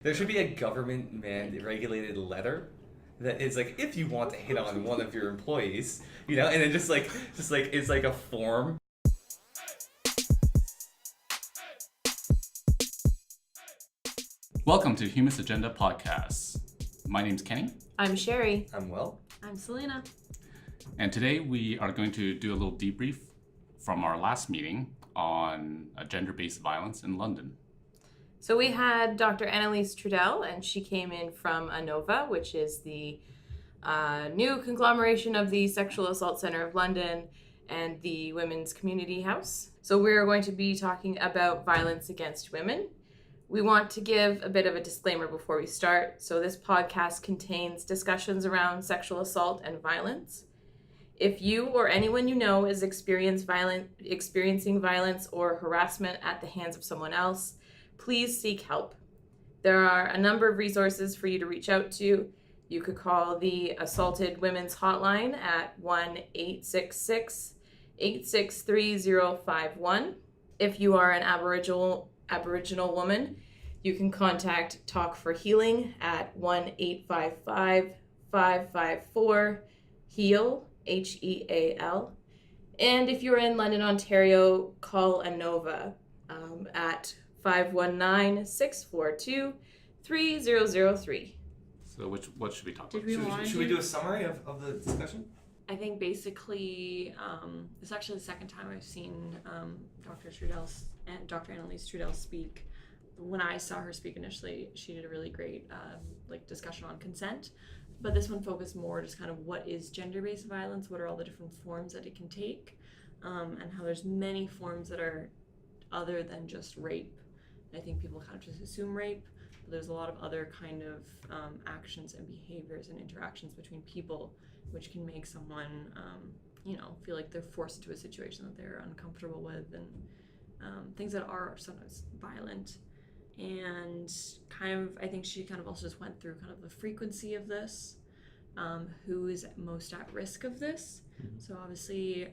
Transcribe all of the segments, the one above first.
There should be a government-regulated letter that is like, if you want to hit on one of your employees, and then just like it's like a form. Welcome to Humanist Agenda Podcast. My name's Kenny. I'm Sherry. I'm Will. I'm Selena. And today we are going to do a little debrief from our last meeting on gender-based violence in London. So we had Dr. AnnaLise Trudell, and she came in from Anova, which is the new conglomeration of the Sexual Assault Centre of London and the Women's Community House. So we're going to be talking about violence against women. We want to give a bit of a disclaimer before we start. So this podcast contains discussions around sexual assault and violence. If you or anyone you know is experiencing violence or harassment at the hands of someone else, please seek help. There are a number of resources for you to reach out to. You could call the Assaulted Women's Hotline at 1-866-863-051. If you are an Aboriginal woman, you can contact Talk for Healing at 1-855-554-HEAL, HEAL. And if you're in London, Ontario, call Anova at 519-642-3003. So what should we talk about? Should we do a summary of the discussion? I think basically, it's actually the second time I've seen Dr. AnnaLise Trudell speak. When I saw her speak initially, she did a really great discussion on consent. But this one focused more just kind of what is gender-based violence, what are all the different forms that it can take, and how there's many forms that are other than just rape. And I think people kind of just assume rape, but there's a lot of other kind of actions and behaviors and interactions between people which can make someone, feel like they're forced into a situation that they're uncomfortable with, and things that are sometimes violent. And I think she kind of also just went through kind of the frequency of this, who is most at risk of this. Mm-hmm. So obviously,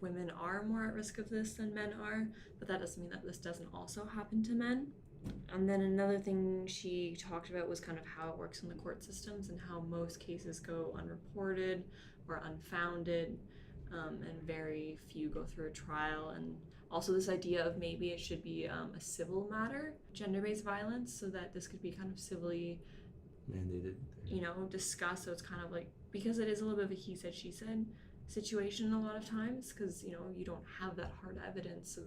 women are more at risk of this than men are, but that doesn't mean that this doesn't also happen to men. And then another thing she talked about was kind of how it works in the court systems and how most cases go unreported or unfounded, and very few go through a trial. And also this idea of maybe it should be a civil matter, gender-based violence, so that this could be kind of civilly mandated, discussed. So it's kind of like, because it is a little bit of a he said, she said situation a lot of times, because, you don't have that hard evidence of,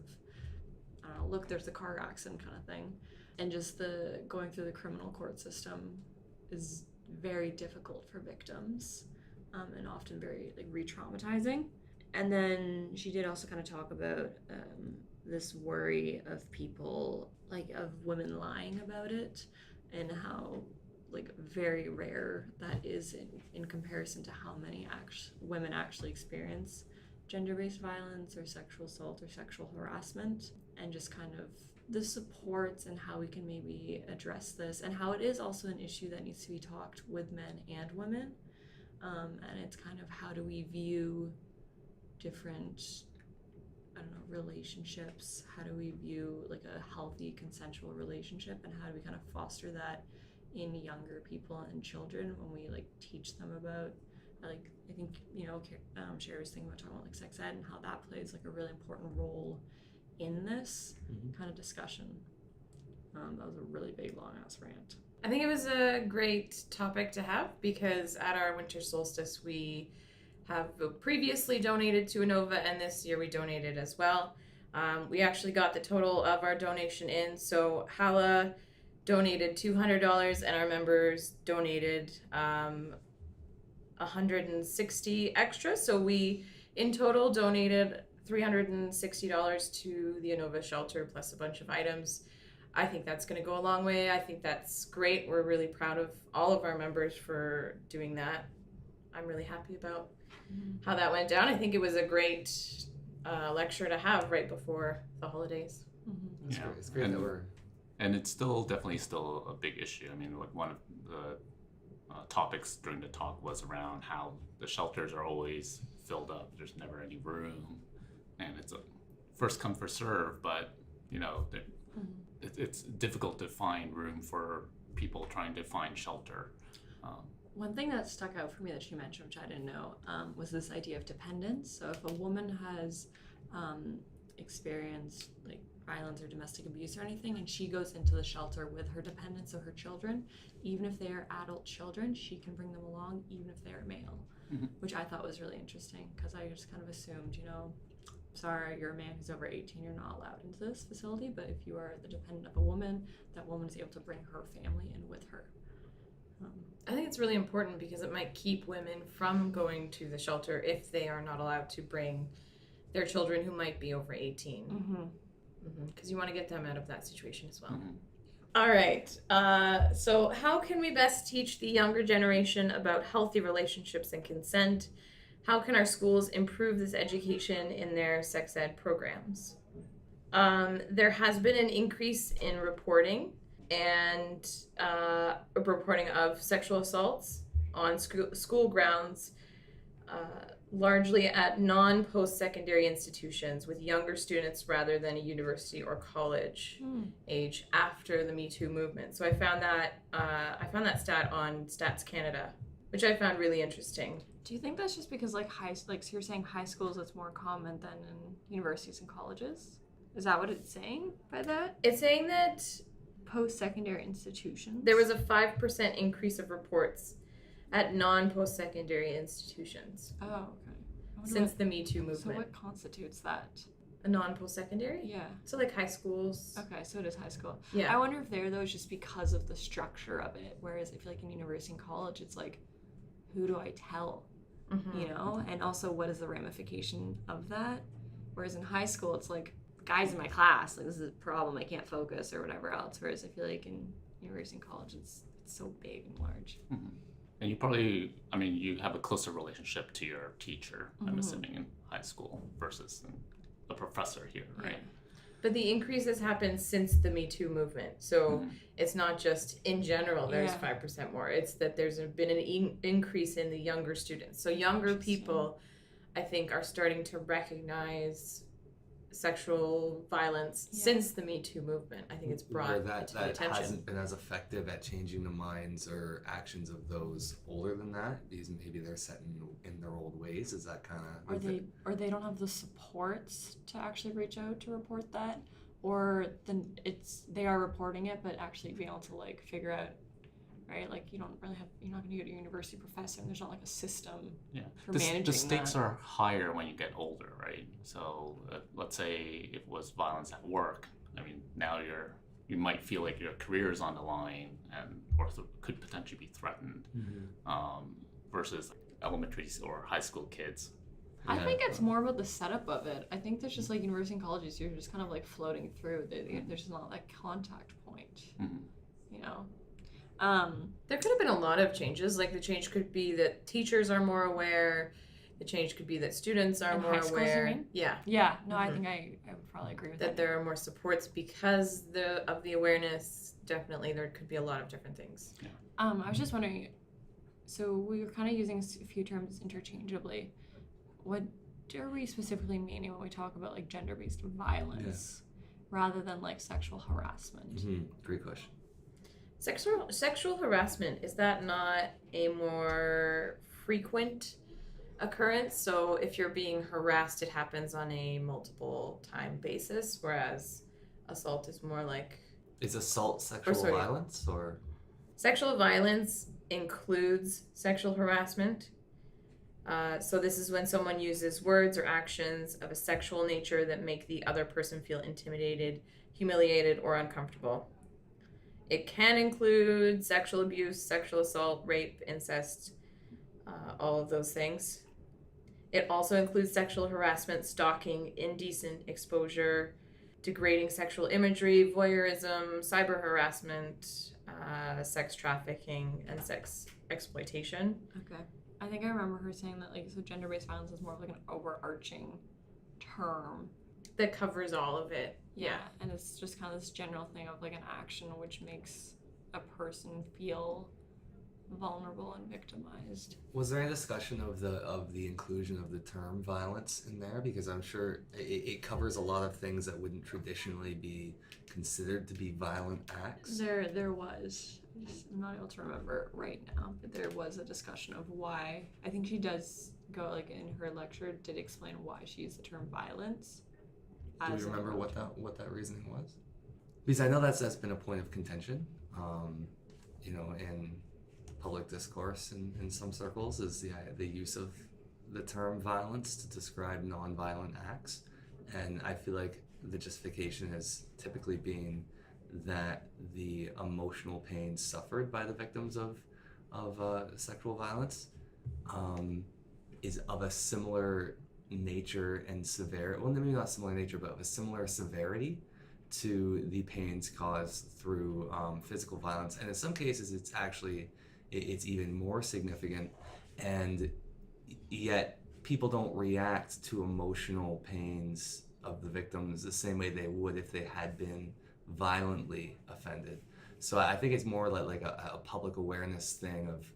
look, there's a car accident kind of thing. And just the going through the criminal court system is very difficult for victims, and often very re-traumatizing. And then she did also kind of talk about this worry of people, of women lying about it, and how very rare that is in comparison to how many women actually experience gender-based violence or sexual assault or sexual harassment, and just kind of the supports and how we can maybe address this, and how it is also an issue that needs to be talked with men and women. And it's kind of, how do we view different, relationships? How do we view a healthy consensual relationship, and how do we kind of foster that in younger people and children when we teach them about, I think, Sherry was thinking about talking about sex ed and how that plays a really important role in this kind of discussion. That was a really big, long-ass rant. I think it was a great topic to have, because at our winter solstice, we have previously donated to Anova, and this year we donated as well. We actually got the total of our donation in. So Hala donated $200, and our members donated $160 extra. So we, in total, donated $360 to the Anova shelter, plus a bunch of items. I think that's going to go a long way. I think that's great. We're really proud of all of our members for doing that. I'm really happy about how that went down. I think it was a great lecture to have right before the holidays. Mm-hmm. Yeah, it's great that we're... And it's definitely still a big issue. I mean, one of the topics during the talk was around how the shelters are always filled up. There's never any room, and it's a first come, first serve, but it's difficult to find room for people trying to find shelter. One thing that stuck out for me that she mentioned, which I didn't know, was this idea of dependence. So if a woman has experienced like violence or domestic abuse or anything, and she goes into the shelter with her dependents, so her children, even if they are adult children, she can bring them along, even if they're male, which I thought was really interesting, because I just kind of assumed, sorry, you're a man who's over 18, you're not allowed into this facility, but if you are the dependent of a woman, that woman is able to bring her family in with her. I think it's really important because it might keep women from going to the shelter if they are not allowed to bring their children who might be over 18. Because you want to get them out of that situation as well. All right. So how can we best teach the younger generation about healthy relationships and consent? How can our schools improve this education in their sex ed programs? There has been an increase in reporting and reporting of sexual assaults on school grounds, largely at non-post-secondary institutions with younger students rather than a university or college age after the Me Too movement. So I found that stat on Stats Canada, which I found really interesting. Do you think that's just because so you're saying high schools it's more common than in universities and colleges? Is that what it's saying by that? It's saying that post-secondary institutions. There was a 5% increase of reports at non-post-secondary institutions. Oh, okay. Since the Me Too movement. So what constitutes that? A non-post-secondary? Yeah. So like high schools. Okay, so it is high school. Yeah. I wonder if though it's just because of the structure of it. Whereas I feel like in university and college, it's like, who do I tell? And also what is the ramification of that? Whereas in high school, it's like, guys in my class, like this is a problem, I can't focus or whatever else. Whereas I feel like in university and college, it's so big and large. And you probably, you have a closer relationship to your teacher, I'm assuming, in high school versus a professor here, right? Yeah. But the increase has happened since the Me Too movement. So it's not just in general there's 5% more. It's that there's been an increase in the younger students. So younger people, I think, are starting to recognize sexual violence since the Me Too movement. I think it's brought that to the attention. hasn't been as effective at changing the minds or actions of those older than that, because maybe they're set in their old ways. Is that kind of or they don't have the supports to actually reach out to report that, or then they are reporting it but actually being able to like figure out, right? Like you're not going to go to your university professor and there's not like a system for managing the stakes that. are higher when you get older, right? So let's say it was violence at work. Now you might feel like your career is on the line or could potentially be threatened, versus elementary or high school kids. I think it's more about the setup of it. I think there's just like university and colleges, you're just kind of like floating through. There's just not that contact point, There could have been a lot of changes. Like the change could be that teachers are more aware. The change could be that students are more high schools, aware. you mean? Yeah. Yeah. No, I think I would probably agree with that. That there are more supports because of the awareness. Definitely, there could be a lot of different things. Yeah. I was just wondering. So we were kind of using a few terms interchangeably. What are we specifically meaning when we talk about like gender-based violence, rather than like sexual harassment? Great question. Sexual harassment, is that not a more frequent occurrence? So if you're being harassed, it happens on a multiple time basis, whereas assault is more like... Is assault sexual violence or? Sexual violence includes sexual harassment. So this is when someone uses words or actions of a sexual nature that make the other person feel intimidated, humiliated, or uncomfortable. It can include sexual abuse, sexual assault, rape, incest, all of those things. It also includes sexual harassment, stalking, indecent exposure, degrading sexual imagery, voyeurism, cyber harassment, sex trafficking, and sex exploitation. Okay. I think I remember her saying that so gender-based violence is more of like an overarching term that covers all of it. Yeah, and it's just kind of this general thing of like an action which makes a person feel vulnerable and victimized. Was there any discussion of the inclusion of the term violence in there? Because I'm sure it covers a lot of things that wouldn't traditionally be considered to be violent acts. There was. I'm not able to remember right now, but there was a discussion of why. I think she does go, like, in her lecture, did explain why she used the term violence. Do you remember what that reasoning was? Because I know that's been a point of contention, in public discourse in some circles, is the use of the term violence to describe non-violent acts, and I feel like the justification has typically been that the emotional pain suffered by the victims of sexual violence is of a similar nature and severity. Well, maybe not similar nature, but of a similar severity to the pains caused through physical violence, and in some cases it's even more significant, and yet people don't react to emotional pains of the victims the same way they would if they had been violently offended. So I think it's more like a public awareness thing of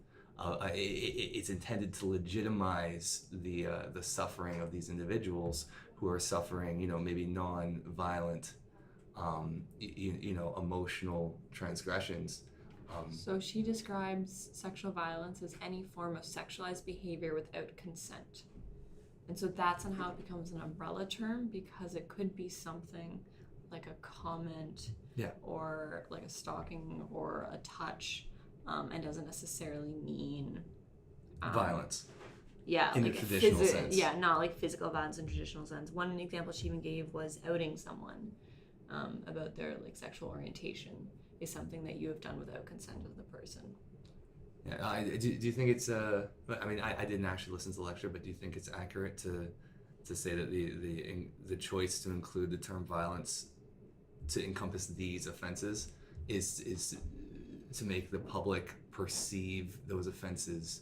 it's intended to legitimize the suffering of these individuals who are suffering, maybe non-violent, emotional transgressions. So she describes sexual violence as any form of sexualized behavior without consent. And so that's on how it becomes an umbrella term, because it could be something like a comment, or like a stalking or a touch, and doesn't necessarily mean violence. Yeah, in like a traditional sense. Yeah, not like physical violence in traditional sense. One example she even gave was outing someone about their like sexual orientation is something that you have done without consent of the person. Yeah, do you think it's I didn't actually listen to the lecture, but do you think it's accurate to say that the choice to include the term violence to encompass these offenses is to make the public perceive those offenses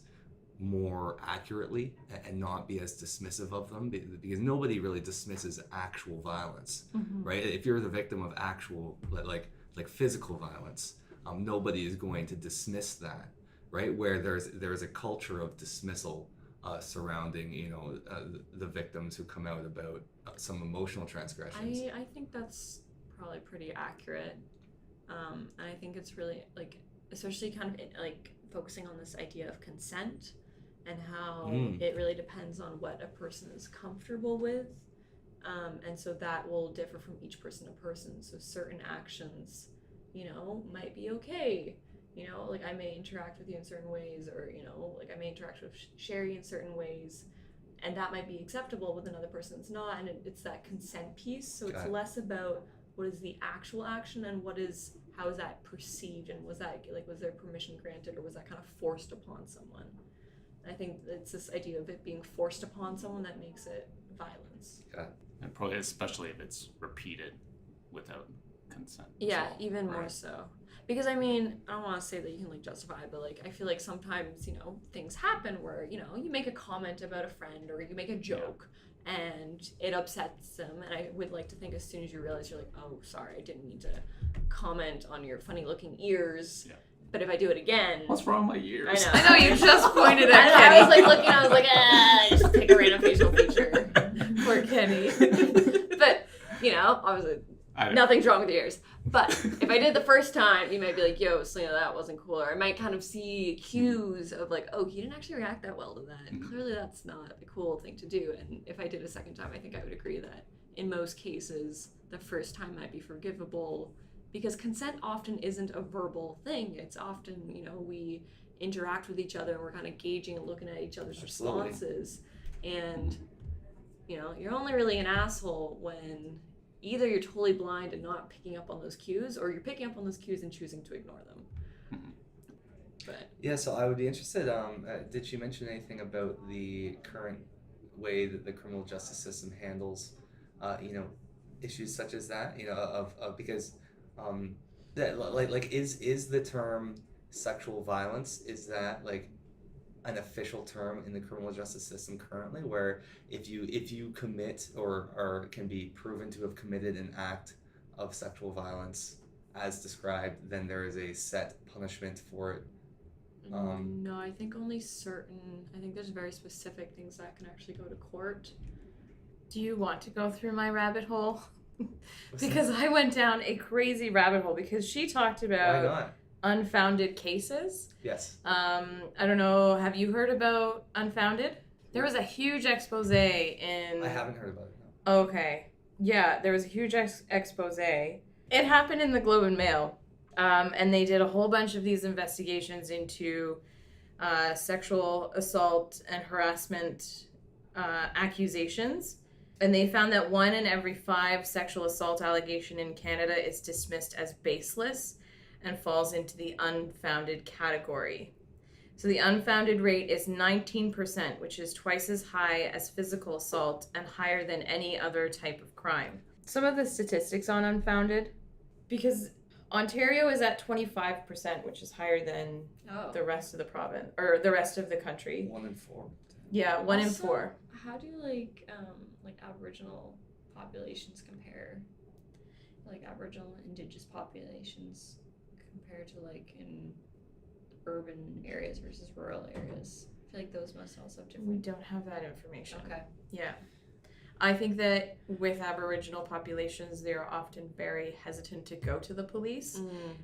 more accurately and not be as dismissive of them, because nobody really dismisses actual violence, right? If you're the victim of actual like physical violence, nobody is going to dismiss that, right? Where there's a culture of dismissal surrounding the victims who come out about some emotional transgressions. I think that's probably pretty accurate, and I think it's really like, especially kind of like focusing on this idea of consent and how it really depends on what a person is comfortable with, and so that will differ from each person to person. So certain actions, might be okay. Like I may interact with you in certain ways, or like I may interact with Sherry in certain ways, and that might be acceptable with another person's not. And it's that consent piece. So it's less about what is the actual action and how is that perceived, and was there permission granted, or was that kind of forced upon someone? And I think it's this idea of it being forced upon someone that makes it violence. And probably especially if it's repeated without consent. Yeah, even more so. Because I don't want to say that you can like justify it, but like I feel like sometimes, things happen where, you make a comment about a friend or you make a joke and it upsets them. And I would like to think as soon as you realize, you're like, oh, sorry, I didn't mean to comment on your funny looking ears. Yeah. But if I do it again... What's wrong with my ears? I know, you just pointed at Kenny. I was like looking, I was like, just pick a random facial feature. Poor Kenny. But, obviously, nothing's wrong with your ears. But if I did the first time, you might be like, yo, Selena, that wasn't cool. Or I might kind of see cues of like, oh, he didn't actually react that well to that. Clearly that's not a cool thing to do. And if I did a second time, I think I would agree that in most cases, the first time might be forgivable, because consent often isn't a verbal thing. It's often, we interact with each other and we're kind of gauging and looking at each other's responses. And, you're only really an asshole when either you're totally blind and not picking up on those cues, or you're picking up on those cues and choosing to ignore them. But yeah, so I would be interested, did she mention anything about the current way that the criminal justice system handles, issues such as that, because is the term sexual violence, is that like an official term in the criminal justice system currently, where if you commit or can be proven to have committed an act of sexual violence as described, then there is a set punishment for it No, I think only certain. I think there's very specific things that can actually go to court. Do you want to go through my rabbit hole? What's Because I went down a crazy rabbit hole because she talked Why about not? unfounded cases. Yes. I don't know. Have you heard about unfounded? There was a huge expose in. I haven't heard about it. No. Okay. Yeah, there was a huge expose. It happened in the Globe and Mail. And they did a whole bunch of these investigations into sexual assault and harassment accusations. And they found that 1 in every 5 sexual assault allegation in Canada is dismissed as baseless and falls into the unfounded category. So the unfounded rate is 19%, which is twice as high as physical assault and higher than any other type of crime. Some of the statistics on unfounded, because Ontario is at 25%, which is higher than the rest of the province, or the rest of the country. 1 in 4. Yeah, 1 in Also, 4. How do Aboriginal populations compare? Like Aboriginal and Indigenous populations compared to in urban areas versus rural areas? I feel like those must also have different. We don't have that information. Okay. Yeah. I think that with Aboriginal populations, they're often very hesitant to go to the police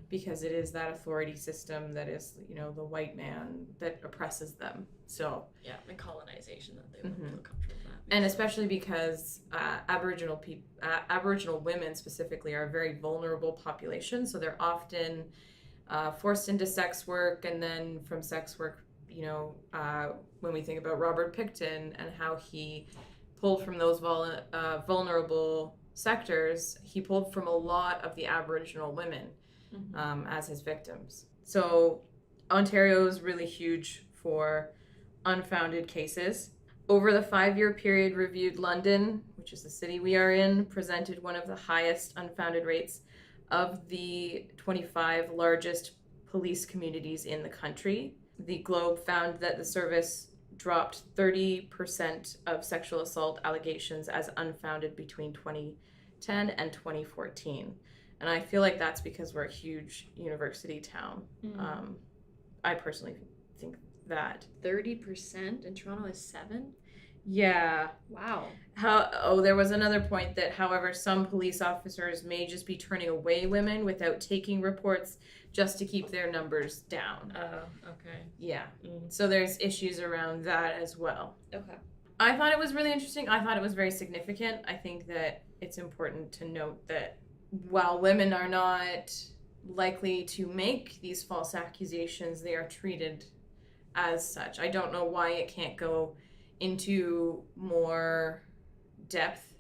because it is that authority system that is, the white man that oppresses them. So Yeah, and colonization that they wouldn't Mhm. feel comfortable with that. and especially because Aboriginal women specifically are a very vulnerable population, so they're often forced into sex work, and then from sex work, when we think about Robert Picton and how he pulled from those vulnerable sectors, he pulled from a lot of the Aboriginal women as his victims. So Ontario is really huge for unfounded cases. Over the 5-year period reviewed, London, which is the city we are in, presented one of the highest unfounded rates of the 25 largest police communities in the country. The Globe found that the service dropped 30% of sexual assault allegations as unfounded between 2010 and 2014. And I feel like that's because we're a huge university town. I personally think that. 30% and Toronto is 7? Yeah. Wow. There was another point that, however, some police officers may just be turning away women without taking reports just to keep their numbers down. Okay. Yeah. So there's issues around that as well. Okay. I thought it was really interesting. I thought it was very significant. I think that it's important to note that while women are not likely to make these false accusations, they are treated as such. I don't know why it can't go into more depth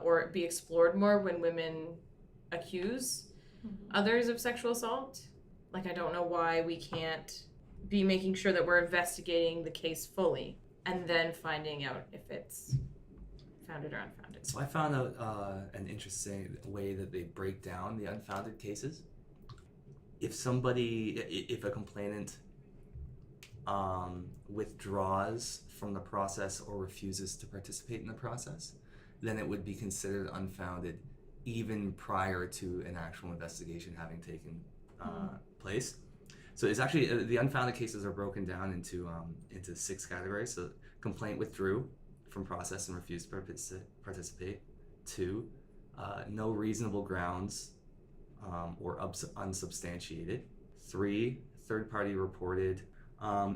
or be explored more when women accuse others of sexual assault. I don't know why we can't be making sure that we're investigating the case fully and then finding out if it's founded or unfounded. So I found out an interesting way that they break down the unfounded cases. If a complainant withdraws from the process or refuses to participate in the process, then it would be considered unfounded even prior to an actual investigation having taken place. So it's actually the unfounded cases are broken down into 6 categories. So complaint withdrew from process and refused to participate. 2, no reasonable grounds or unsubstantiated. 3, third party reported,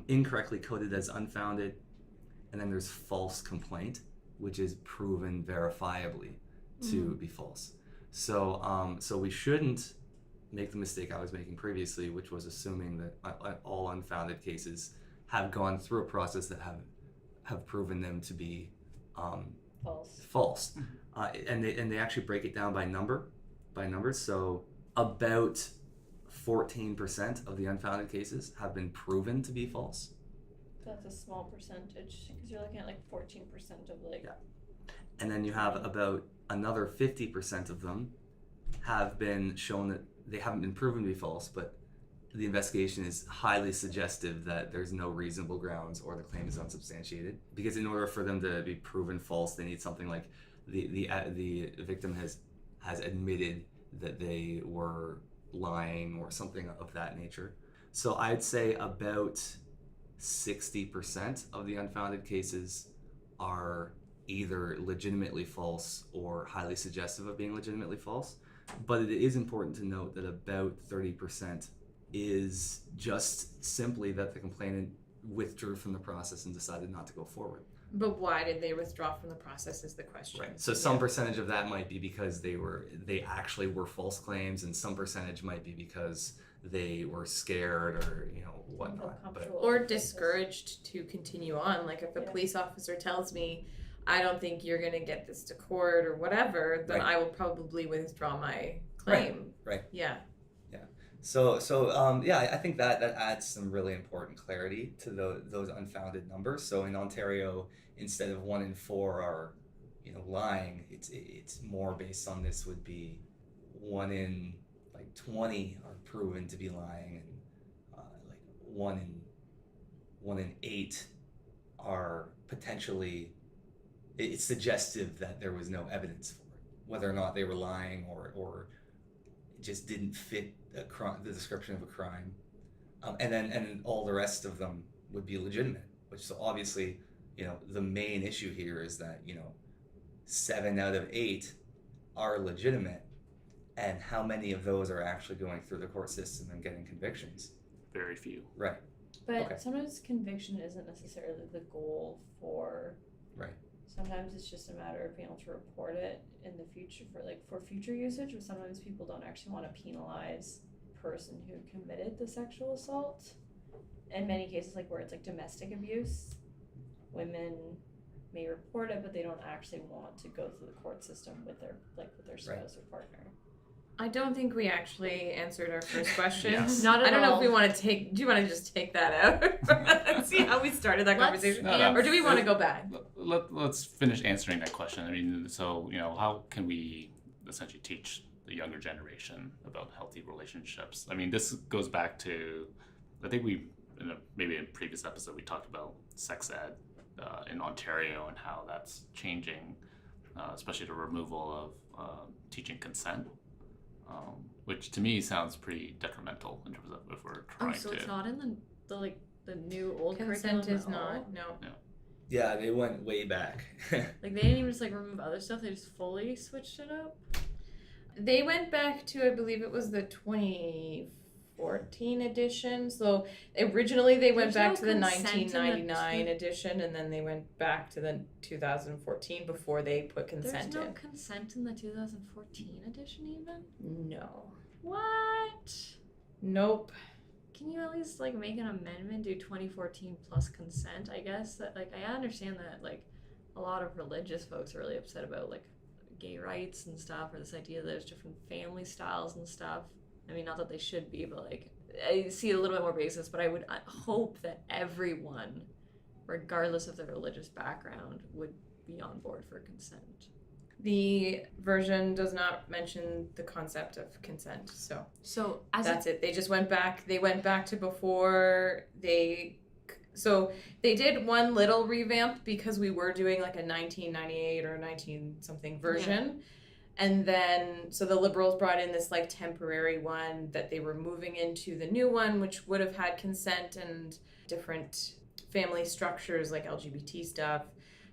incorrectly coded as unfounded. And then there's false complaint, which is proven verifiably to be false. So we shouldn't make the mistake I was making previously, which was assuming that all unfounded cases have gone through a process that have proven them to be false. And they actually break it down by numbers. So about 14% of the unfounded cases have been proven to be false. That's a small percentage because you're looking at 14% of Yeah. And then you have about another 50% of them have been shown that they haven't been proven to be false, but the investigation is highly suggestive that there's no reasonable grounds or the claim is unsubstantiated. Because in order for them to be proven false, they need something like the victim has admitted that they were lying or something of that nature. So I'd say about 60% of the unfounded cases are either legitimately false or highly suggestive of being legitimately false. But it is important to note that about 30% is just simply that the complainant withdrew from the process and decided not to go forward. But why did they withdraw from the process is the question. Right. So some percentage of that might be because they actually were false claims, and some percentage might be because they were scared or whatnot. But Or discouraged to continue on. Like if a police officer tells me, I don't think you're going to get this to court or whatever, then I will probably withdraw my claim. Right. Yeah. So I think that adds some really important clarity to those unfounded numbers. So in Ontario, instead of 1 in 4 are lying, it's more based on this would be 1 in 20 are proven to be lying, and 1 in 8 are potentially, it's suggestive that there was no evidence for it, whether or not they were lying or it just didn't fit the description of a crime, and then all the rest of them would be legitimate. Which, so obviously, the main issue here is that 7 out of 8 are legitimate, and how many of those are actually going through the court system and getting convictions? Very few. Right. But sometimes conviction isn't necessarily the goal for. Right. Sometimes it's just a matter of being able to report it in the future for future usage, but sometimes people don't actually want to penalize the person who committed the sexual assault. In many cases, where it's domestic abuse, women may report it, but they don't actually want to go through the court system with their spouse or partner. I don't think we actually answered our first question. Yes. Not at I don't know all. if we want to take. Do you want to just take that out and see how we started that conversation, No. or do we want to go back? Let's finish answering that question. I mean, so how can we essentially teach the younger generation about healthy relationships? I mean, this goes back to, I think maybe in a previous episode we talked about sex ed in Ontario and how that's changing, especially the removal of teaching consent. Which to me sounds pretty detrimental in terms of if we're trying so to. it's not in the new old Consent curriculum is at all? not. No. Yeah, they went way back. They didn't even just remove other stuff. They just fully switched it up. They went back to, I believe it was the 2014 edition. So originally they went There's back no to the consent in the 1999 edition, and then they went back to the 2014 before they put consent There's no in. consent in the 2014 edition even? No. What? Nope. Can you at least make an amendment, do 2014 plus consent? I guess that I understand that a lot of religious folks are really upset about gay rights and stuff, or this idea that there's different family styles and stuff. I mean, not that they should be, but I see a little bit more basis. But I would hope that everyone, regardless of their religious background, would be on board for consent. The version does not mention the concept of consent, so that's it. They just went back. They went back to before they. So they did one little revamp because we were doing a 1998 or 19 something version. And then, so the Liberals brought in this temporary one that they were moving into the new one, which would have had consent and different family structures like LGBT stuff,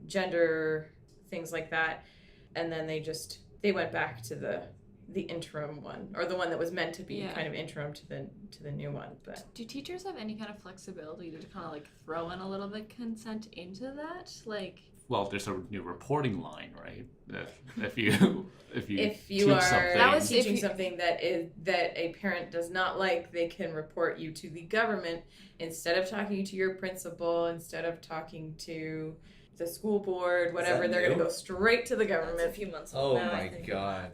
gender, things like that. And then they went back to the interim one, or the one that was meant to be kind of interim to the new one. But do teachers have any kind of flexibility to kind of throw in a little bit consent into that? Well, there's a new reporting line, right? If you if you teach are something, teaching something that a parent does not like, they can report you to the government instead of talking to your principal, instead of talking to the school board, whatever. They're going to go straight to the government. That's a few months Oh old now, my god.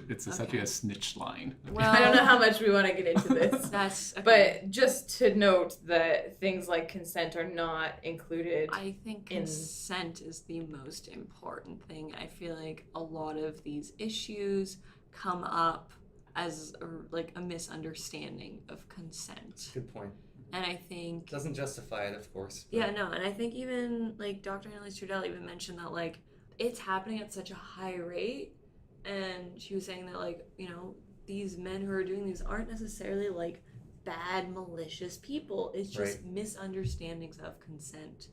it's essentially a snitch line. Well, I don't know how much we want to get into this. That's okay. But just to note that things like consent are not included. I think consent is the most important thing. I feel like a lot of these issues come up as a misunderstanding of consent. Good point. And I think Doesn't justify it, of course. yeah, no, and I think even Dr. AnnaLise Trudell even mentioned that it's happening at such a high rate, and she was saying that these men who are doing these aren't necessarily bad, malicious people. It's just Right. misunderstandings of consent.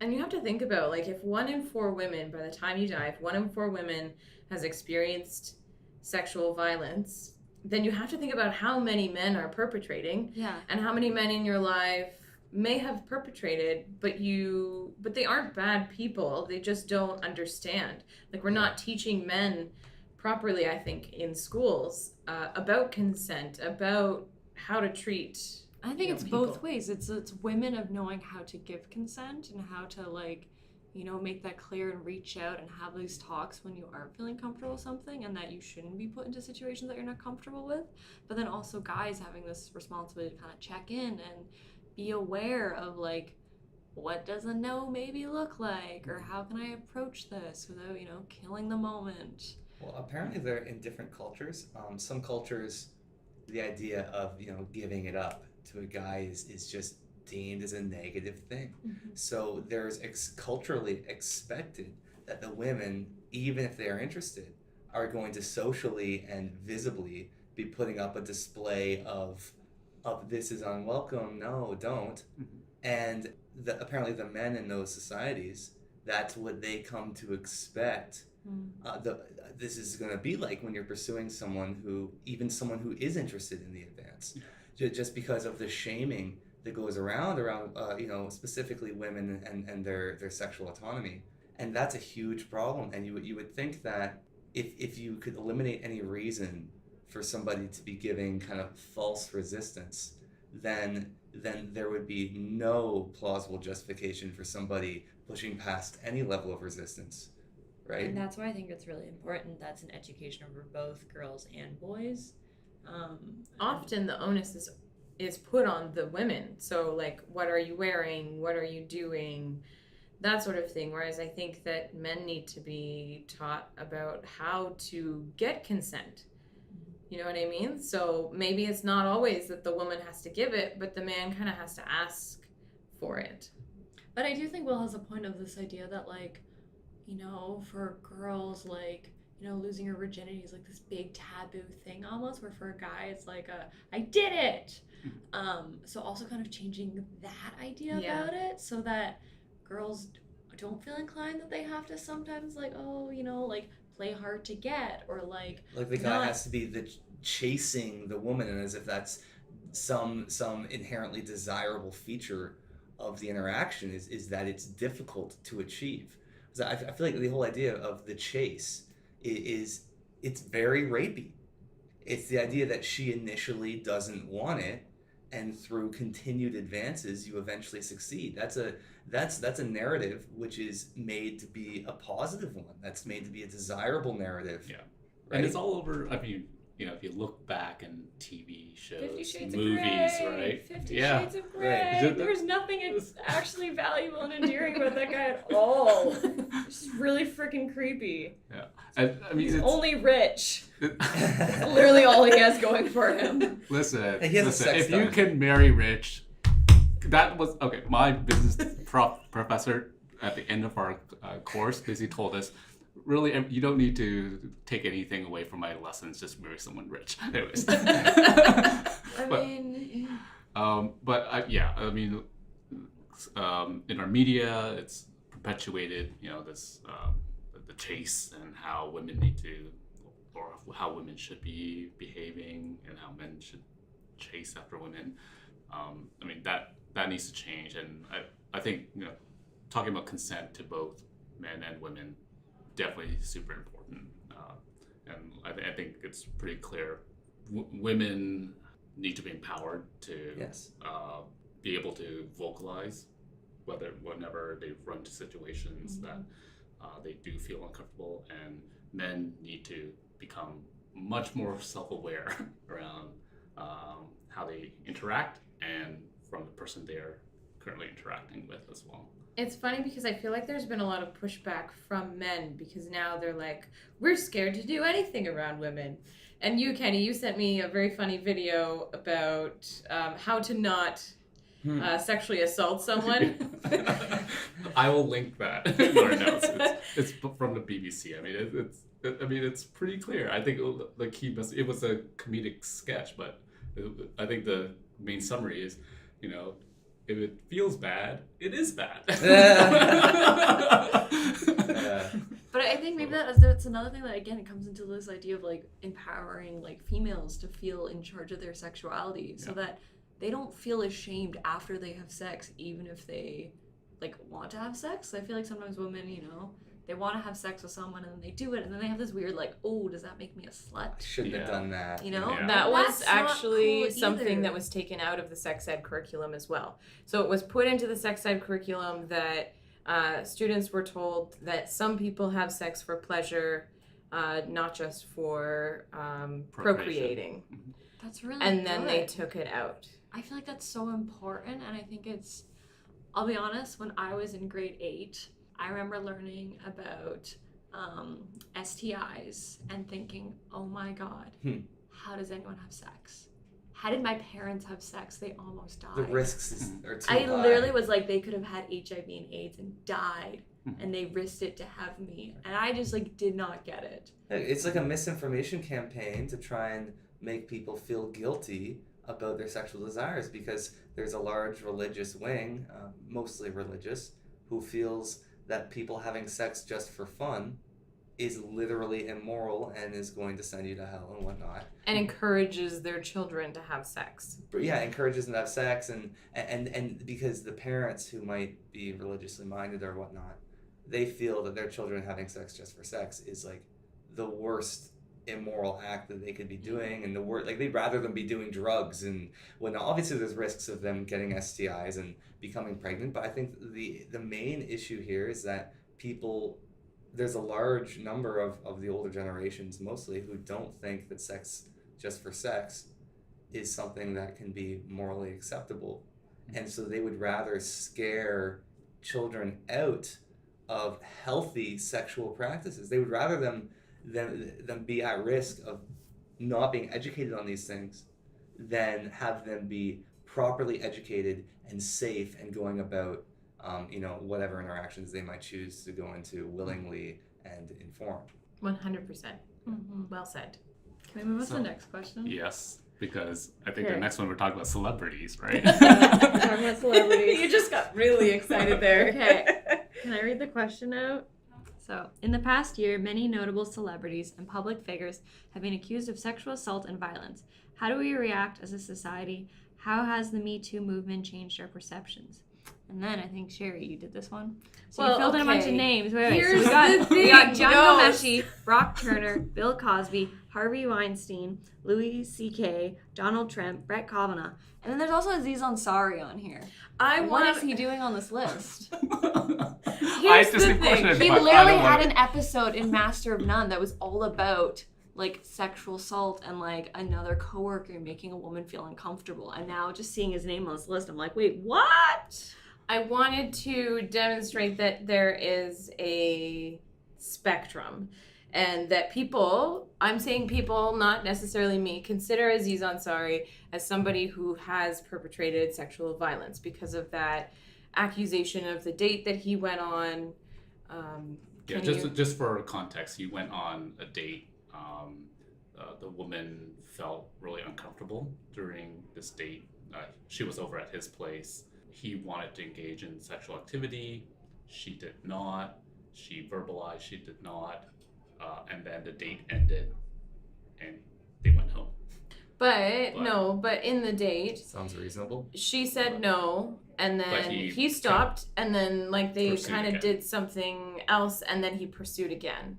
And you have to think about, like, if 1 in 4 women, by the time you die, if 1 in 4 women has experienced sexual violence, then you have to think about how many men are perpetrating Yeah. and how many men in your life may have perpetrated, but they aren't bad people. They just don't understand. Like, we're not teaching men properly, I think, in schools about consent, about how to treat. I think it's people. both ways. It's women of knowing how to give consent and how to, like, you know, make that clear and reach out and have these talks when you aren't feeling comfortable with something, and that you shouldn't be put into situations that you're not comfortable with. But then also guys having this responsibility to kind of check in and be aware of, like, what does a no maybe look like, or how can I approach this without, you know, killing the moment. Well, apparently they're in different cultures. Some cultures, the idea of, you know, giving it up to a guy is just deemed as a negative thing. So there's culturally expected that the women, even if they are interested, are going to socially and visibly be putting up a display of this is unwelcome, no, don't. And apparently the men in those societies, that's what they come to expect. This is going to be like when you're pursuing someone who is interested in the advance, just because of the shaming that goes around you know, specifically women and their sexual autonomy. And that's a huge problem. And you would think that if you could eliminate any reason for somebody to be giving kind of false resistance, then there would be no plausible justification for somebody pushing past any level of resistance, right? And that's why I think it's really important that's an education for both girls and boys. Often the onus is put on the women. So, like, what are you wearing? What are you doing? That sort of thing. Whereas I think that men need to be taught about how to get consent. You know what I mean? So maybe it's not always that the woman has to give it, but the man kind of has to ask for it. But I do think Will has a point of this idea that, like, you know, for girls, like, you know, losing your virginity is like this big taboo thing almost, where for a guy it's like I did it. So also kind of changing that idea about it so that girls don't feel inclined that they have to sometimes, like, oh, you know, like, play hard to get, or like the guy has to be chasing the woman, and as if that's some inherently desirable feature of the interaction is that it's difficult to achieve. I feel like the whole idea of the chase it's very rapey. It's the idea that she initially doesn't want it, and through continued advances you eventually succeed. That's a narrative which is made to be a positive one. That's made to be a desirable narrative. Yeah. Right? And it's all over. I mean, you know, if you look back in TV shows, 50 Shades movies, of Grey, right? 50 Yeah. Shades of Grey. Right. There's nothing actually valuable and endearing about that guy at all. It's just really freaking creepy. Yeah. I mean, He's it's, only rich. That's literally all he has going for him. listen. He has a sex If you dungeon. can marry rich, that was okay. My business professor at the end of our course basically told us, really, you don't need to take anything away from my lessons. Just marry someone rich. Anyways. In our media, it's perpetuated, you know, this the chase and how women need to, or how women should be behaving, and how men should chase after women. I mean, that needs to change, and I think, you know, talking about consent to both men and women definitely super important, and I think it's pretty clear. Women need to be empowered to be able to vocalize whenever they run into situations that they do feel uncomfortable, and men need to become much more self-aware around how they interact and from the person they're currently interacting with as well. It's funny because I feel like there's been a lot of pushback from men because now they're like, we're scared to do anything around women. And you, Kenny, you sent me a very funny video about how to not sexually assault someone. I will link that in our notes. It's from the BBC. I mean, it's pretty clear. I think the key message, it was a comedic sketch, but I think the main summary is, you know, if it feels bad, it is bad. But I think maybe that's another thing that, again, it comes into this idea of like empowering like females to feel in charge of their sexuality, so that they don't feel ashamed after they have sex, even if they like want to have sex. I feel like sometimes women, you know, they want to have sex with someone and then they do it and then they have this weird like, oh, does that make me a slut? I shouldn't have done that. You know? Yeah. That was That's not actually cool something either. that was taken out of the sex ed curriculum as well. So it was put into the sex ed curriculum that students were told that some people have sex for pleasure, not just for procreating. That's really And then they good. took it out. I feel like that's so important, and I think I'll be honest, when I was in grade 8, I remember learning about STIs and thinking, oh my god, how does anyone have sex? How did my parents have sex? They almost died. The risks are too I high. literally was like, they could have had HIV and AIDS and died, and they risked it to have me, and I just like did not get it. It's like a misinformation campaign to try and make people feel guilty about their sexual desires, because there's a large religious wing, mostly religious, who feels that people having sex just for fun is literally immoral and is going to send you to hell and whatnot. And encourages their children to have sex. But yeah, encourages them to have sex, and because the parents who might be religiously minded or whatnot, they feel that their children having sex just for sex is like the worst immoral act that they could be doing, and the worst, like they'd rather them be doing drugs and whatnot. Obviously there's risks of them getting STIs and becoming pregnant, but I think the main issue here is that there's a large number of the older generations mostly who don't think that sex just for sex is something that can be morally acceptable, and so they would rather scare children out of healthy sexual practices. They would rather them be at risk of not being educated on these things than have them be properly educated and safe and going about whatever interactions they might choose to go into willingly and informed. 100%. Well said. Can we move on to the next question? Yes, because I think Okay. the next one we're talking about celebrities, right? Talking about celebrities. You just got really excited there. Okay. Can I read the question out? So, in the past year, many notable celebrities and public figures have been accused of sexual assault and violence. How do we react as a society? How has the Me Too movement changed our perceptions? And then I think, Sherry, you did this one. So Well, you filled in a bunch of okay. names. Wait. Here's So we got the John thing, Gomeshi, Brock Turner, Bill Cosby, Harvey Weinstein, Louis C.K., Donald Trump, Brett Kavanaugh. And then there's also Aziz Ansari on here. What is he doing on this list? Here's the thing. He literally had an episode in Master of None that was all about like sexual assault and like another coworker making a woman feel uncomfortable. And now just seeing his name on this list, I'm like, wait, what? I wanted to demonstrate that there is a spectrum, and that people, I'm saying people, not necessarily me, consider Aziz Ansari as somebody who has perpetrated sexual violence because of that accusation of the date that he went on. Yeah, just for context, he went on a date. The woman felt really uncomfortable during this date. She was over at his place. He wanted to engage in sexual activity. She did not. She verbalized she did not. And then the date ended and they went home. But in the date, Sounds reasonable. she said no, and But then he he stopped, and then like they pursued kind of again. did something else, and then he pursued again.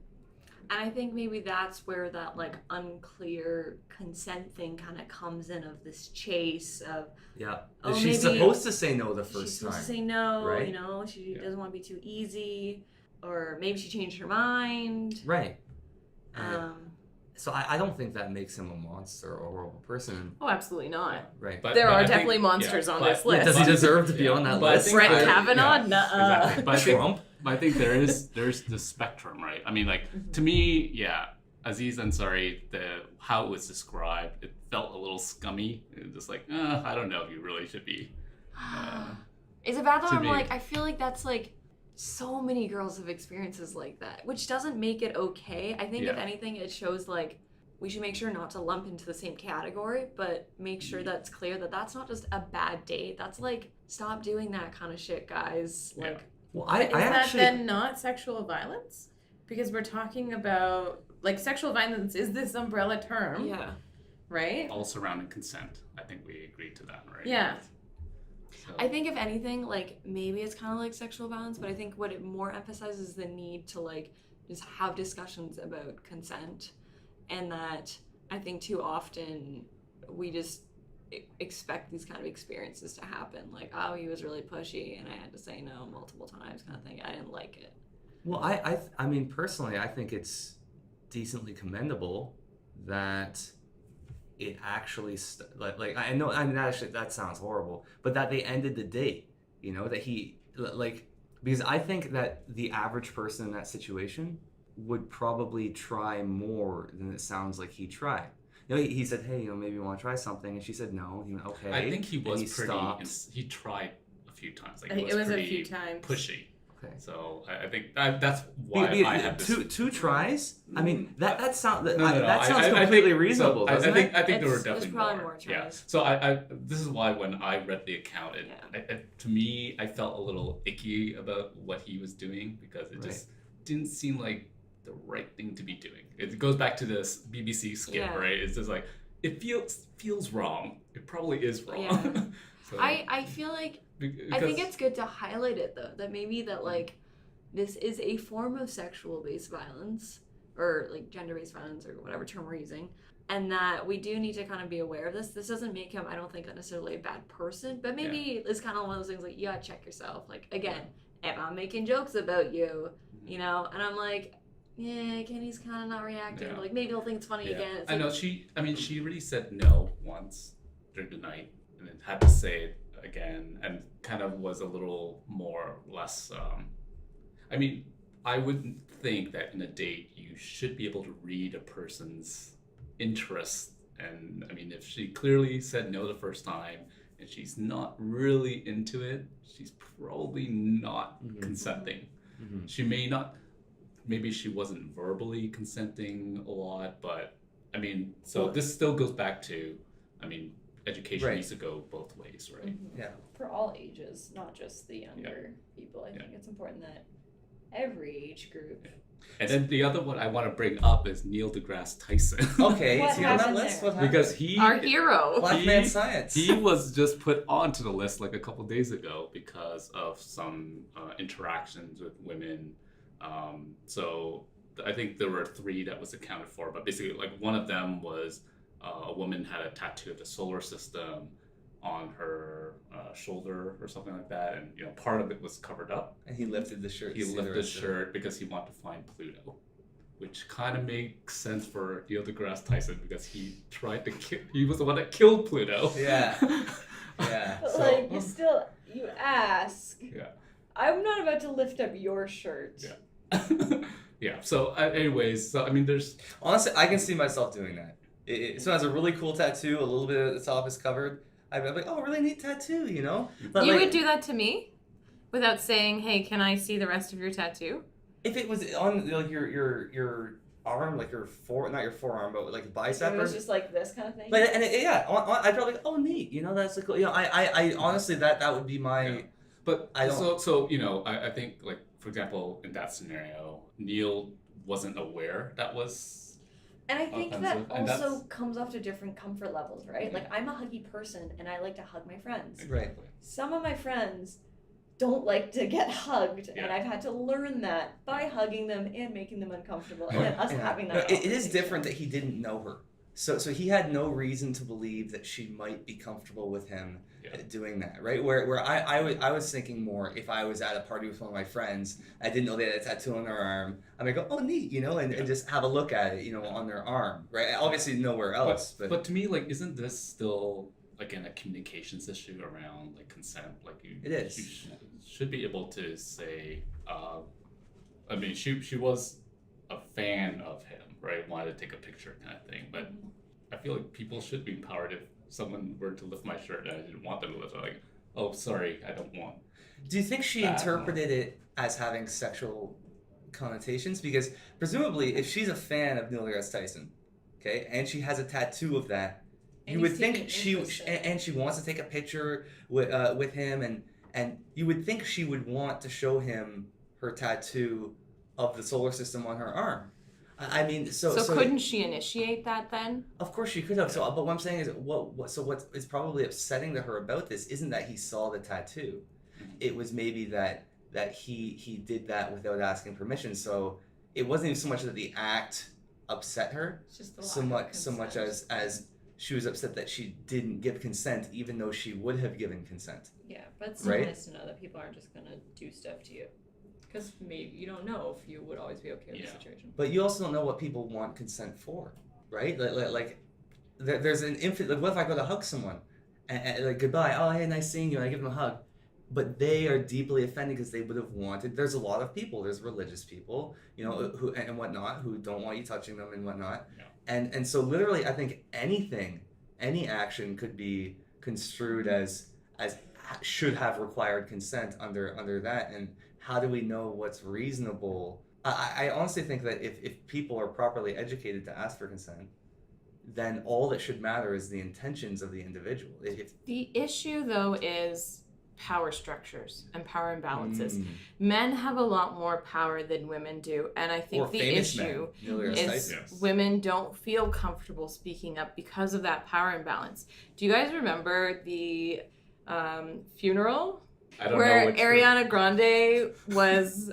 And I think maybe that's where that like unclear consent thing kind of comes in, of this chase of Yeah. Oh, She's maybe- supposed to say no the she's first supposed time. to say no, right? you know, she Yeah. doesn't want to be too easy, or maybe she changed her mind. Right. Um, So I don't think that makes him a monster or a horrible person. Oh, absolutely not. Right. But- There but are I think- definitely monsters on this list. Does he deserve to be on that But I list? think Brett there- Kavanaugh? yeah, Nuh-uh. exactly. But I think, Trump? but I think there's the spectrum, right? I mean, like to me, yeah, Aziz Ansari, how it was described, it felt a little scummy. It was just like, I don't know if you really should be. Is it bad though? to I'm me. like, I feel like that's like so many girls have experiences like that, which doesn't make it okay. I think if Yeah. anything, it shows like we should make sure not to lump into the same category, but make sure that's clear that that's not just a bad date. That's like, stop doing that kind of shit, guys. Like, Well, Is that then not sexual violence? Because we're talking about, like, sexual violence is this umbrella term, yeah. right? All surrounding consent. I think we agreed to that, right? Yeah. So, I think if anything, like, maybe it's kind of like sexual violence, but I think what it more emphasizes is the need to, like, just have discussions about consent. And that I think too often we just expect these kind of experiences to happen. Like, oh, he was really pushy and I had to say no multiple times kind of thing. I didn't like it. Well, I mean, personally, I think it's decently commendable that it actually I know, I mean, actually that sounds horrible, but that they ended the date, you know, that he, like, because I think that the average person in that situation would probably try more than it sounds like he tried. You know, he said, hey, you know, maybe you want to try something, and she said no. He went, okay. I think he was and pretty. He tried a few times. Like, It was a pretty few times. pushy. Okay. So I think that's why I have this. Two tries. I mean, that sounds No, that sounds I completely think, reasonable. So Doesn't I think it? I think there were It's definitely probably more. more Yeah. tries. So I this is why when I read the account, to me, I felt a little icky about what he was doing because it just didn't seem like the right thing to be doing. It goes back to this BBC skit, Yeah. right? It's just like it feels wrong. It probably is wrong. Yeah. So, I feel like I think it's good to highlight it though, that maybe that like this is a form of sexual based violence or like gender based violence or whatever term we're using, and that we do need to kind of be aware of this. This doesn't make him, I don't think, necessarily a bad person, but maybe it's kind of one of those things like you gotta check yourself. Like, again, if I'm making jokes about you, you know, and I'm like, yeah, Kenny's kind of not reacting. Yeah. Like, maybe he'll think it's funny again. It's I like, know she really said no once during the night and then had to say it again and kind of was a little more less I mean, I wouldn't think that in a date you should be able to read a person's interest. And I mean, if she clearly said no the first time and she's not really into it, she's probably not consenting. Mm-hmm. She may not, maybe she wasn't verbally consenting a lot, but I mean, so this still goes back to, I mean, education needs to go both ways, right? Yeah. For all ages, not just the younger people. I think it's important that every age group. And then the other one I want to bring up is Neil deGrasse Tyson. Okay, What is he on that happened list? there? What happened? Because he Our hero. Black man science. He was just put onto the list like a couple days ago because of some interactions with women. So I think there were 3 that was accounted for, but basically, like, one of them was a woman had a tattoo of the solar system on her shoulder or something like that, and you know, part of it was covered up. And he lifted the shirt. He lifted the shirt because he wanted to find Pluto, which kind of makes sense for Neil deGrasse Tyson because he tried to he was the one that killed Pluto. Yeah. Yeah. But So, like, you ask. Yeah. I'm not about to lift up your shirt. Yeah. Yeah. So, anyways, so I mean, there's honestly, I can see myself doing that. Someone has a really cool tattoo, a little bit of the top is covered. I'd be like, oh, really neat tattoo, you know? But You like, would do that to me without saying, hey, can I see the rest of your tattoo? if it was on like your arm, like not your forearm, but like bicep. It was just like this kind of thing. But I'd probably like, oh, neat, you know, that's like cool. You know, I honestly that would be my. Yeah. But I don't. So you know, I think, like, for example, in that scenario, Neil wasn't aware that was. And I think that offensive, and also that's- comes off to different comfort levels, right? Yeah. Like, I'm a huggy person and I like to hug my friends. Exactly. Some of my friends don't like to get hugged, and Yeah. I've had to learn that by hugging them and making them uncomfortable, and then us Yeah. having No, that. it is conversation. different that he didn't know her. So he had no reason to believe that she might be comfortable with him doing that, right? Where I was thinking more if I was at a party with one of my friends, I didn't know they had a tattoo on their arm, I might go, oh, neat, you know, and just have a look at it, you know, on their arm, right? Obviously nowhere else, But to me, like, isn't this still, again, a communications issue around, like, consent? Like, It is. You should be able to say, I mean, she was a fan of him, right? Wanted to take a picture kind of thing, but I feel like people should be empowered if someone were to lift my shirt and I didn't want them to lift it, like, oh, sorry, I don't want. do you think she interpreted it as having sexual connotations? Because presumably, if she's a fan of Neil deGrasse Tyson, okay, and she has a tattoo of that, And you would he's think taking she interest in it. and she wants to take a picture with him, and you would think she would want to show him her tattoo of the solar system on her arm. I mean, so couldn't she initiate that then? of course she could have. So, but what I'm saying is, what is probably upsetting to her about this isn't that he saw the tattoo. It was maybe that he did that without asking permission. So it wasn't even so much that the act upset her, It's just the so lack of much consent. as she was upset that she didn't give consent, even though she would have given consent. Yeah, but it's still Right? nice to know that people aren't just gonna do stuff to you. Because maybe you don't know if you would always be okay with the situation. But you also don't know what people want consent for, right? Like there's an infinite. Like, what if I go to hug someone, and like goodbye, oh hey, nice seeing you, and I give them a hug, but they are deeply offended because they would have wanted. There's a lot of people. There's religious people, who and whatnot, who don't want you touching them and whatnot, and so literally, I think any action could be construed as should have required consent under that. And how do we know what's reasonable? I honestly think that if people are properly educated to ask for consent, then all that should matter is the intentions of the individual. The issue, though, is power structures and power imbalances. Mm. Men have a lot more power than women do, and I think Or the famous issue men, Neil deGrasse is Tyson. Yes. women don't feel comfortable speaking up because of that power imbalance. Do you guys remember the funeral I don't where know which Ariana Grande was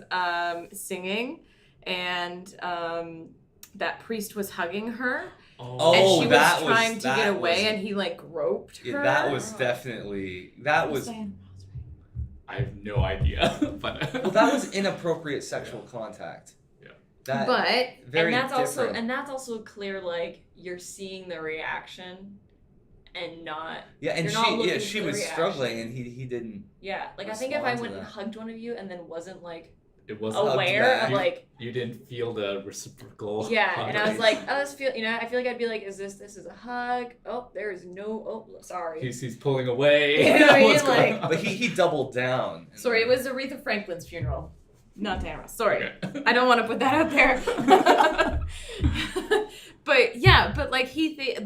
singing and that priest was hugging her? Oh, And she was that was- trying to that get away, was- and he like groped her. Yeah, that was definitely I have no idea. But well, that was inappropriate sexual contact. Yeah. That But very and different. that's also clear, like you're seeing the reaction and not Yeah, and you're not looking she for the was reaction. struggling, and he didn't. like I think if I Respond to went and that. hugged one of you and then wasn't like it wasn't aware back. of like you didn't feel the reciprocal. and I was hug. like I feel like I'd be like, is this is a hug? Oh, there is no sorry. he's pulling away. You know what I mean? What's going Like- on? But he doubled down. and sorry, it then- was Aretha Franklin's funeral, not Tamara. Sorry. Okay. I don't want to put that out there. but like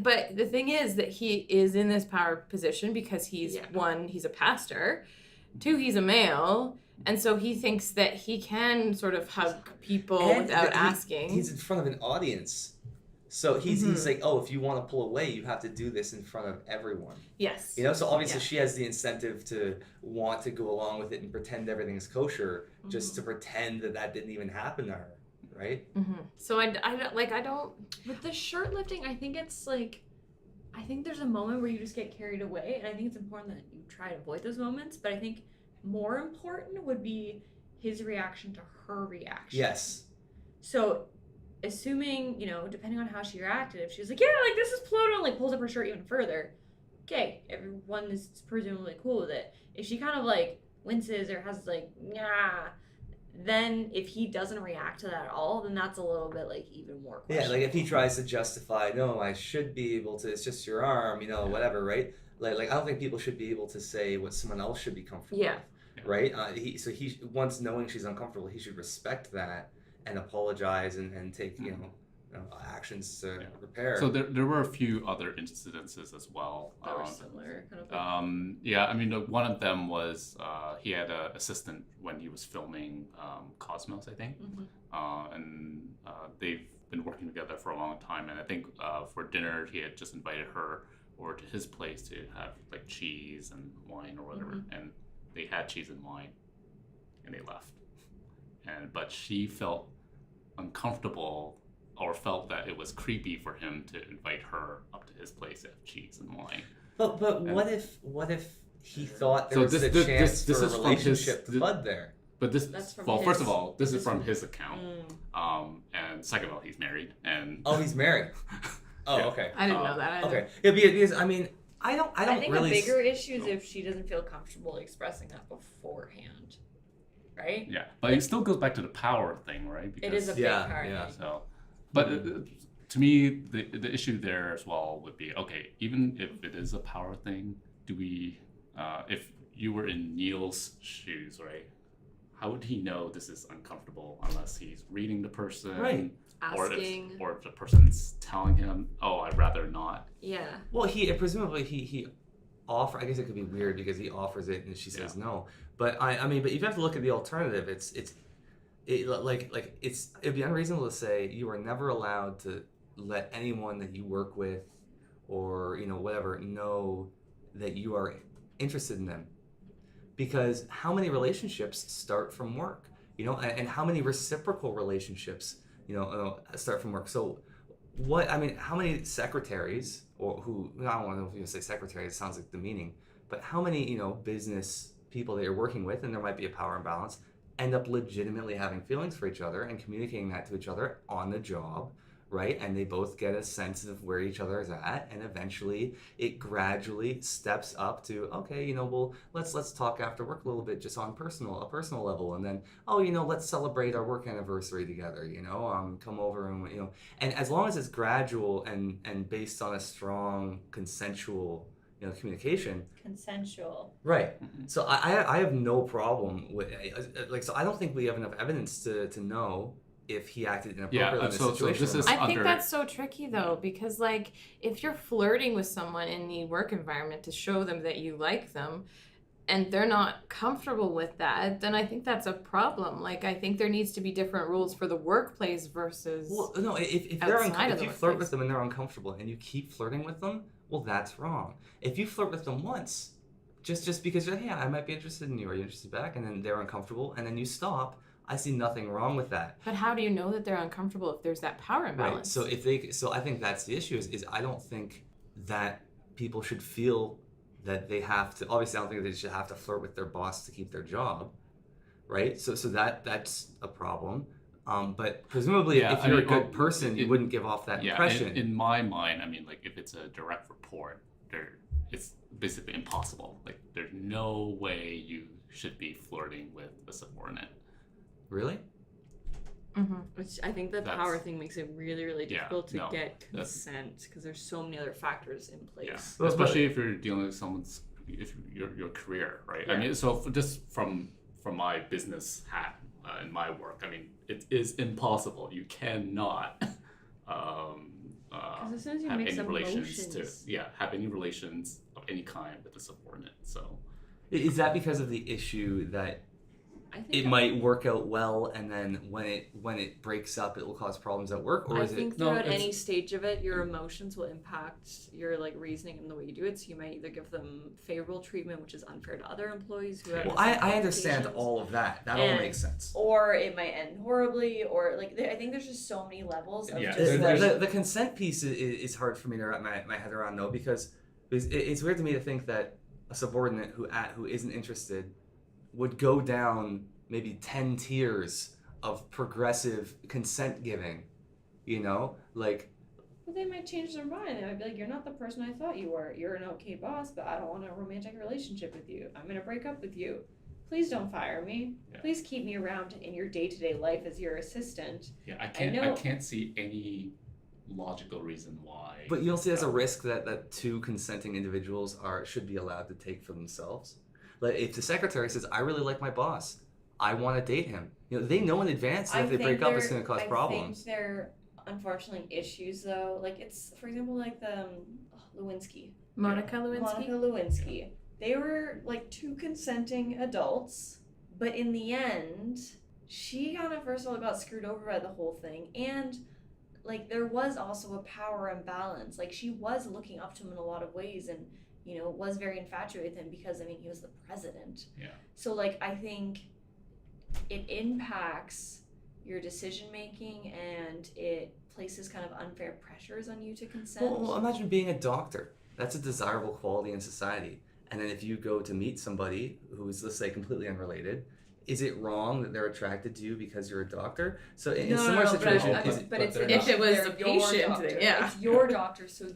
but the thing is that he is in this power position because he's one, he's a pastor, two, he's a male, and so he thinks that he can sort of hug people And without that asking. He's in front of an audience. So he's like, oh, if you want to pull away, you have to do this in front of everyone. Yes. So obviously she has the incentive to want to go along with it and pretend everything's kosher, just to pretend that didn't even happen to her, right? So I don't. With the shirt lifting, I think it's like, I think there's a moment where you just get carried away, and I think it's important that you try to avoid those moments. But I think more important would be his reaction to her reaction. Yes. So, assuming, depending on how she reacted, if she was like, yeah, like this is Pluto, and like pulls up her shirt even further, okay, everyone is presumably cool with it. If she kind of like winces or has like, nah, then if he doesn't react to that at all, then that's a little bit like even more Yeah, questionable. like if he tries to justify, no, I should be able to, it's just your arm, whatever, right? Like I don't think people should be able to say what someone else should be comfortable Yeah. with, right? He once knowing she's uncomfortable, he should respect that and apologize and take, actions to repair. So there were a few other incidences as well. That were similar, kind of. I mean, one of them was he had an assistant when he was filming Cosmos, I think, and they've been working together for a long time. And I think for dinner he had just invited her over to his place to have like cheese and wine or whatever, and they had cheese and wine, and they left. But she felt uncomfortable, or felt that it was creepy for him to invite her up to his place to have cheese and wine. But what if he thought there So was this- a this- chance this for a is from his- relationship to this- bud there? But this, That's from first his- of all, this is this from is- his account, and second of all, he's married, and Oh, he's married. Oh, Yeah. okay. I didn't know that either. Okay. Yeah, because I mean, I don't I think really. a bigger issue is if she doesn't feel comfortable expressing that beforehand, right? yeah, but it still goes back to the power thing, right? It is a big Yeah, part. yeah. So, but to me, the issue there as well would be, okay, even if it is a power thing, do we, if you were in Neil's shoes, right? how would he know this is uncomfortable unless he's reading the person, Right. Asking. or if the person's telling him, "Oh, I'd rather not." Yeah. Well, he presumably he offer. I guess it could be weird because he offers it and she says no. But I mean, but you have to look at the alternative. It'd be unreasonable to say you are never allowed to let anyone that you work with, or whatever, know that you are interested in them, because how many relationships start from work, and how many reciprocal relationships start from work. So how many secretaries, or who, I don't want to say secretaries, it sounds like demeaning, but how many, business people that you're working with, and there might be a power imbalance, end up legitimately having feelings for each other and communicating that to each other on the job, right? And they both get a sense of where each other is at, and eventually it gradually steps up to, okay, well, let's talk after work a little bit, just on a personal level, and then, let's celebrate our work anniversary together, come over and and as long as it's gradual and based on a strong consensual communication. Consensual. Right. So I have no problem with, so I don't think we have enough evidence to know if he acted inappropriately in this situation. So this is I think that's so tricky though, because if you're flirting with someone in the work environment to show them that you like them, and they're not comfortable with that, then I think that's a problem. I think there needs to be different rules for the workplace versus if you flirt with them and they're uncomfortable and you keep flirting with them, well, that's wrong. If you flirt with them once, just because you're like, hey, I might be interested in you, are you interested back? And then they're uncomfortable, and then you stop. I see nothing wrong with that. But how do you know that they're uncomfortable if there's that power imbalance? Right. So I think that's the issue. Is I don't think that people should feel that they have to. Obviously, I don't think they should have to flirt with their boss to keep their job, right? So that's a problem. But presumably, if you're a good person, you wouldn't give off that impression. In my mind, if it's a direct report, it's basically impossible. There's no way you should be flirting with a subordinate. Really? Mm-hmm. Which I think the power thing makes it really, really difficult to get consent, because there's so many other factors in place. Yeah. Especially if you're dealing with your career, right? Yeah. I mean, so just from my business hat in my work, it is impossible. You cannot as soon as you have mix any emotions. have any relations of any kind with a subordinate. So is that because of the issue that I think it might work out well, and then when it breaks up, it will cause problems at work? Or I think throughout any stage of it, your emotions will impact your reasoning and the way you do it. So you might either give them favorable treatment, which is unfair to other employees who have. Well, I understand all of that. That all makes sense. Or it might end horribly, or I think there's just so many levels of the consent piece is hard for me to wrap my head around, though, because it's weird to me to think that a subordinate who isn't interested would go down maybe 10 tiers of progressive consent giving, Well, they might change their mind. They might be like, you're not the person I thought you were. You're an okay boss, but I don't want a romantic relationship with you. I'm going to break up with you. Please don't fire me. Yeah. Please keep me around in your day-to-day life as your assistant. Yeah, I can't see any logical reason why. But you don't see as a risk that two consenting individuals should be allowed to take for themselves? If the secretary says, I really like my boss, I want to date him, they know in advance that if they break up, it's going to cause problems. I think there are unfortunately issues, though. It's, for example, the Lewinsky. Monica Lewinsky. They were two consenting adults, but in the end, she kind of first of all got screwed over by the whole thing, and there was also a power imbalance. She was looking up to him in a lot of ways, and was very infatuated with him because, he was the president. Yeah. So, I think it impacts your decision-making, and it places kind of unfair pressures on you to consent. Well, imagine being a doctor. That's a desirable quality in society. And then if you go to meet somebody who's, let's say, completely unrelated, is it wrong that they're attracted to you because you're a doctor? So in a similar situation... But it's if it was a patient, then it's your doctor, so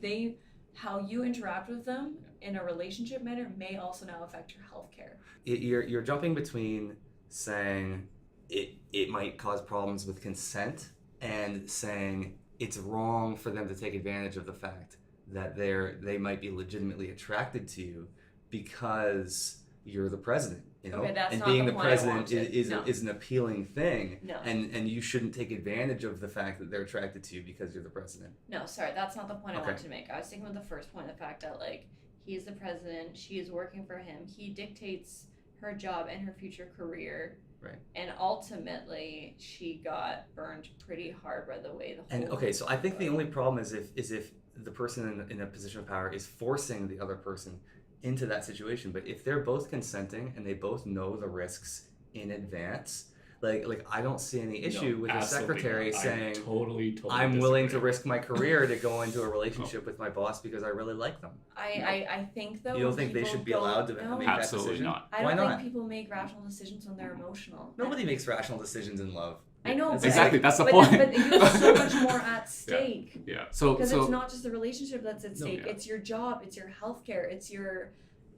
how you interact with them in a relationship manner may also now affect your health care. You're jumping between saying it might cause problems with consent and saying it's wrong for them to take advantage of the fact that they might be legitimately attracted to you because you're the president, you know, Okay, that's and not being the the point I president wanted. is No. is an appealing thing, No. and you shouldn't take advantage of the fact that they're attracted to you because you're the president. No, sorry, that's not the point I Okay. wanted to make. I was thinking with the first point, the fact that like he is the president, she is working for him, he dictates her job and her future career. Right. And ultimately, she got burned pretty hard by the way the whole. And okay, so I think the only problem is if the person in a position of power is forcing the other person into that situation. But if they're both consenting and they both know the risks in advance, like I don't see any issue with the absolutely secretary not. I saying, totally I'm willing to disagree. risk my career to go into a relationship with my boss because I really like them. I think though. You don't when think they people should be don't allowed to know- make that Absolutely decision? not. I Why don't not? think people make rational decisions when they're emotional. Nobody makes rational decisions in love. I know, That's but Exactly, that's the but, point. But you have so much more at stake. Yeah. So Because so it's not just the relationship that's at stake. yeah. It's your job. It's your healthcare. It's your.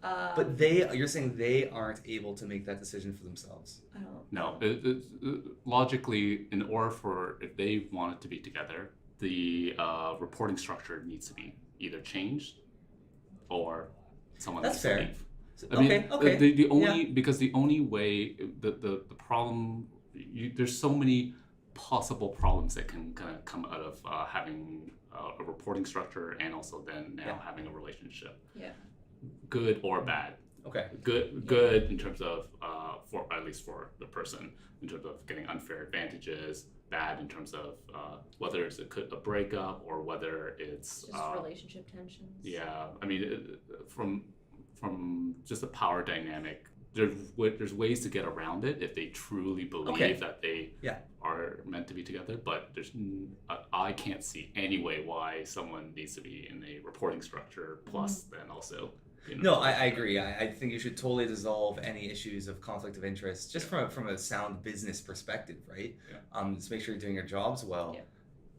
But you're saying they aren't able to make that decision for themselves. I don't. no, logically, in order for if they want it to be together, the reporting structure needs to be either changed or someone That's needs fair. to leave. So- I mean, okay. the only because the only way the problem there's so many possible problems that can kind of come out of having a reporting structure and also then now having a relationship. Yeah. Good or bad. Okay. Good in terms of for at least for the person in terms of getting unfair advantages. Bad in terms of whether it's a breakup or whether it's Just relationship tensions. yeah. I mean, from just the power dynamic, there's ways to get around it if they truly believe that they are meant to be together. But I can't see any way why someone needs to be in a reporting structure plus then also. No, I agree. I think you should totally dissolve any issues of conflict of interest just from a sound business perspective, right? Yeah. Just make sure you're doing your jobs well.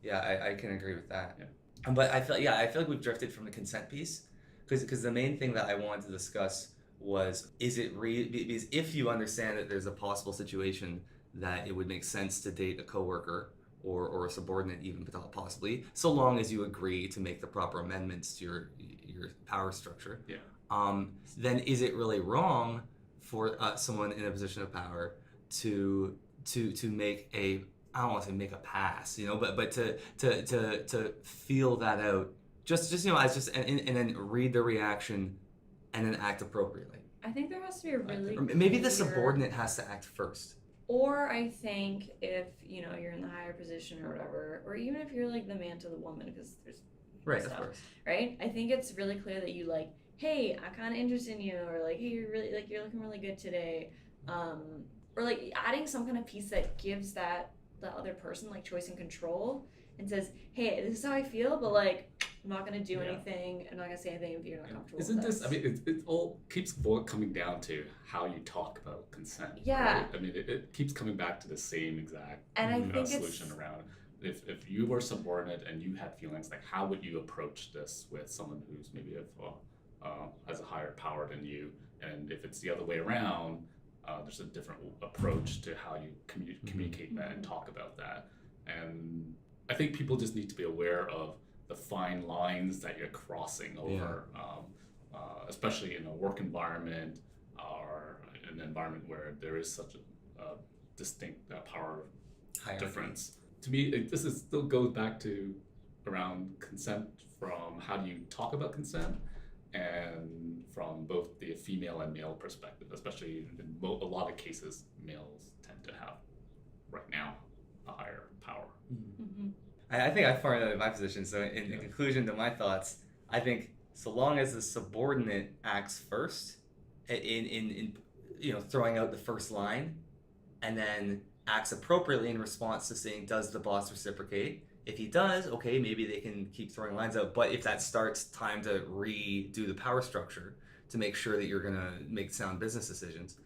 Yeah. I can agree with that. Yeah. But I feel like we've drifted from the consent piece because the main thing that I wanted to discuss was because if you understand that there's a possible situation that it would make sense to date a coworker or a subordinate even possibly, so long as you agree to make the proper amendments to your power structure. Yeah. Then is it really wrong for someone in a position of power to make I don't want to say make a pass, but to feel that out just and then read the reaction and then act appropriately. I think there has to be a really Or maybe the clear- subordinate has to act first. Or I think if you're in the higher position or whatever, or even if you're like the man to the woman, because there's Right, stuff, of course. right? I think it's really clear that you like, hey, I'm kind of interested in you, or like, hey, you're looking really good today, or like adding some kind of piece that gives the other person like choice and control and says, hey, this is how I feel, but like I'm not gonna do anything. I'm not gonna say anything if you're not comfortable. Isn't with this? I mean, it all keeps coming down to how you talk about consent. Yeah. Right? I mean, it keeps coming back to the same exact And I think solution around. If you were subordinate and you had feelings, like how would you approach this with someone who's maybe has a higher power than you? And if it's the other way around, there's a different approach to how you communicate that and talk about that. And I think people just need to be aware of the fine lines that you're crossing over, especially in a work environment or an environment where there is such a distinct power Hierarchy. difference. To me, this still goes back to around consent, from how do you talk about consent, and from both the female and male perspective, especially in a lot of cases, males tend to have right now a higher power. Mm-hmm. I think I formulated my position. So in conclusion to my thoughts, I think so long as the subordinate acts first, in throwing out the first line, and then acts appropriately in response to saying, does the boss reciprocate? If he does, okay, maybe they can keep throwing lines out. But if that starts time to redo the power structure to make sure that you're gonna make sound business decisions.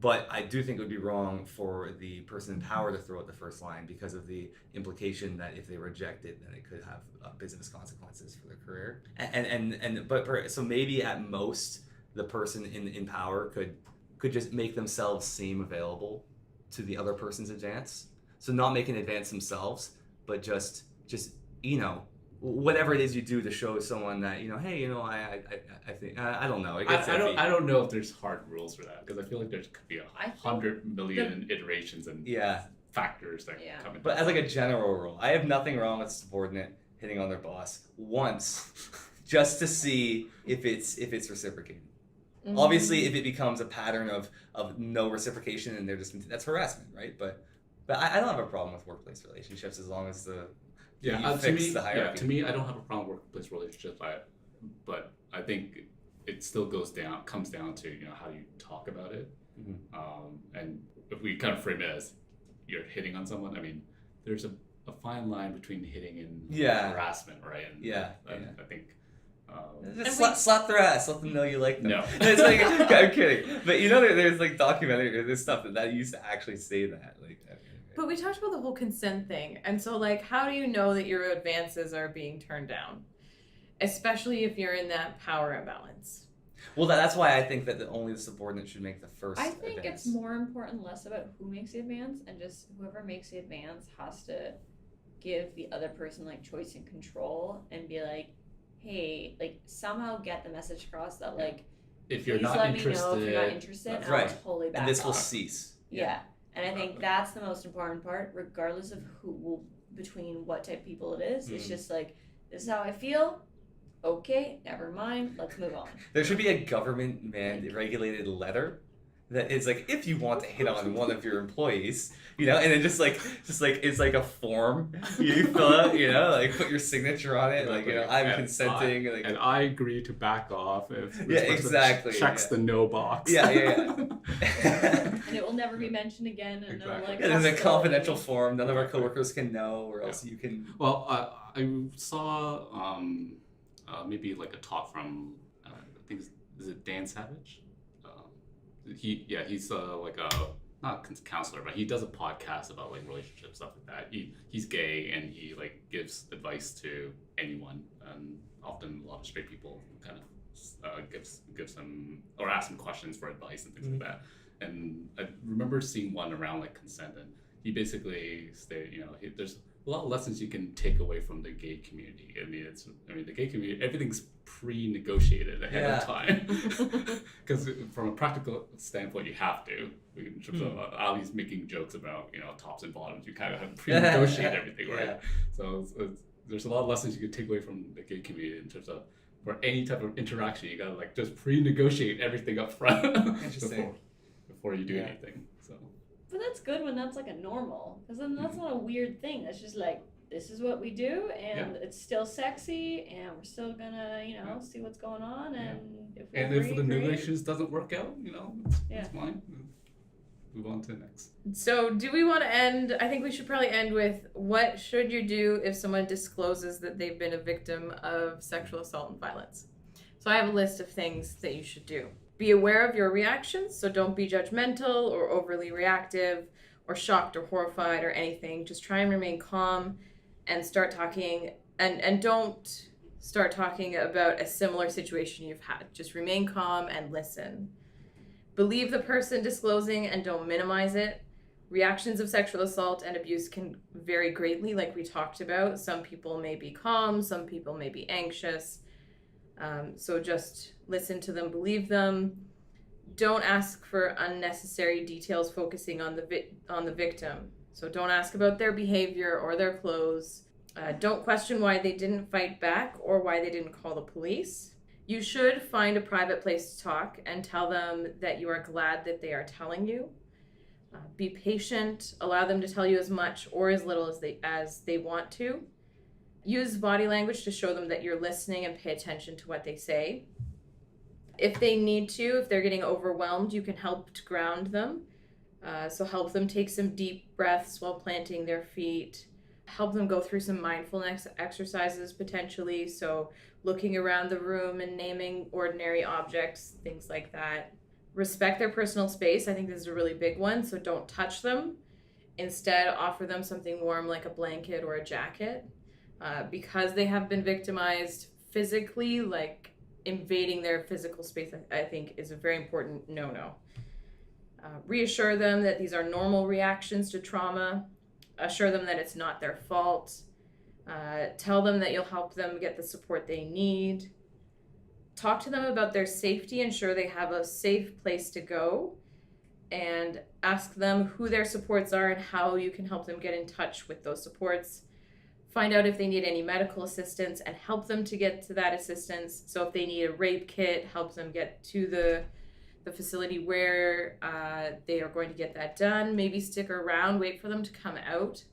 But I do think it would be wrong for the person in power to throw out the first line because of the implication that if they reject it, then it could have business consequences for their career. So maybe at most the person in power could just make themselves seem available to the other person's advance. So not make an advance themselves, but just whatever it is you do to show someone that, hey, I think I don't know. It gets I iffy. don't know if there's hard rules for that, because I feel like there could be I think 100 million iterations and Yeah. factors that Yeah. come into But as like a general rule, I have nothing wrong with subordinate hitting on their boss once, just to see if it's reciprocated. Mhm. Obviously, if it becomes a pattern of no reciprocation and they're just that's harassment, right? But I don't have a problem with workplace relationships as long as you to fix me, the hierarchy. to me, I don't have a problem with workplace relationships, but I think it still comes down to how you talk about it, and if we kind of frame it as you're hitting on someone, I mean, there's a fine line between hitting and harassment, right? And I think. Just slap their ass, let them know you like them. No. It's like, I'm kidding. But there's like documentary, there's stuff that used to actually say that. Like, But we talked about the whole consent thing. And so, like, how do you know that your advances are being turned down? Especially if you're in that power imbalance. Well, that's why I think that only the subordinate should make the first I think advance. it's more important less about who makes the advance and just whoever makes the advance has to give the other person like choice and control and be like, hey, like somehow get the message across that like if you're please not let interested, me know if you're not interested, and right. I'll totally back And this off. will cease. Yeah. And I think that's the most important part, regardless of between what type of people it is. It's just like, this is how I feel. Okay, never mind. Let's move on. There should be a government regulated letter that is like, if you want to hit on one of your employees, and then just like it's like a form you fill out, like put your signature on it, like I'm consenting, and I agree to back off if Yeah, this person exactly, checks the no box. yeah. And it will never be mentioned again. And Exactly. no, like, There's a hostility. confidential form. None of our coworkers can know, or else you can. Well, I saw maybe like a talk from I think is it Dan Savage? He's like a not counselor, but he does a podcast about like relationships, stuff like that. He's gay and he like gives advice to anyone, and often a lot of straight people kind of gives them or ask them questions for advice and things like that. And I remember seeing one around like consent, and he basically stated, there's a lot of lessons you can take away from the gay community. I mean, the gay community, everything's pre-negotiated ahead of time. Because from a practical standpoint, you have to. In terms of Ali's making jokes about, tops and bottoms, you kind of have to pre-negotiate everything, right? Yeah. So there's a lot of lessons you can take away from the gay community in terms of for any type of interaction, you gotta like just pre-negotiate everything up front Interesting. before you do anything. So. But that's good when that's like a normal, because then that's not a weird thing. That's just like, this is what we do, and it's still sexy, and we're still gonna, see what's going on, and if we agree, If the great. negotiations doesn't work out, it's fine. Move on to the next. So, do we want to end? I think we should probably end with what should you do if someone discloses that they've been a victim of sexual assault and violence? So, I have a list of things that you should do. Be aware of your reactions, so don't be judgmental or overly reactive or shocked or horrified or anything. Just try and remain calm and start talking, and don't start talking about a similar situation you've had. Just remain calm and listen. Believe the person disclosing and don't minimize it. Reactions of sexual assault and abuse can vary greatly, like we talked about. Some people may be calm, some people may be anxious. So just listen to them, believe them. Don't ask for unnecessary details focusing on the victim. So don't ask about their behavior or their clothes. Don't question why they didn't fight back or why they didn't call the police. You should find a private place to talk and tell them that you are glad that they are telling you. Be patient. Allow them to tell you as much or as little as they want to. Use body language to show them that you're listening and pay attention to what they say. If they need to, if they're getting overwhelmed, you can help to ground them. So help them take some deep breaths while planting their feet. Help them go through some mindfulness exercises potentially. So looking around the room and naming ordinary objects, things like that. Respect their personal space. I think this is a really big one. So don't touch them. Instead, offer them something warm like a blanket or a jacket. Because they have been victimized physically, like invading their physical space, I think is a very important no-no. Reassure them that these are normal reactions to trauma. Assure them that it's not their fault. Tell them that you'll help them get the support they need. Talk to them about their safety, ensure they have a safe place to go, and ask them who their supports are and how you can help them get in touch with those supports. Find out if they need any medical assistance and help them to get to that assistance. So if they need a rape kit, help them get to the facility where they are going to get that done. Maybe stick around, wait for them to come out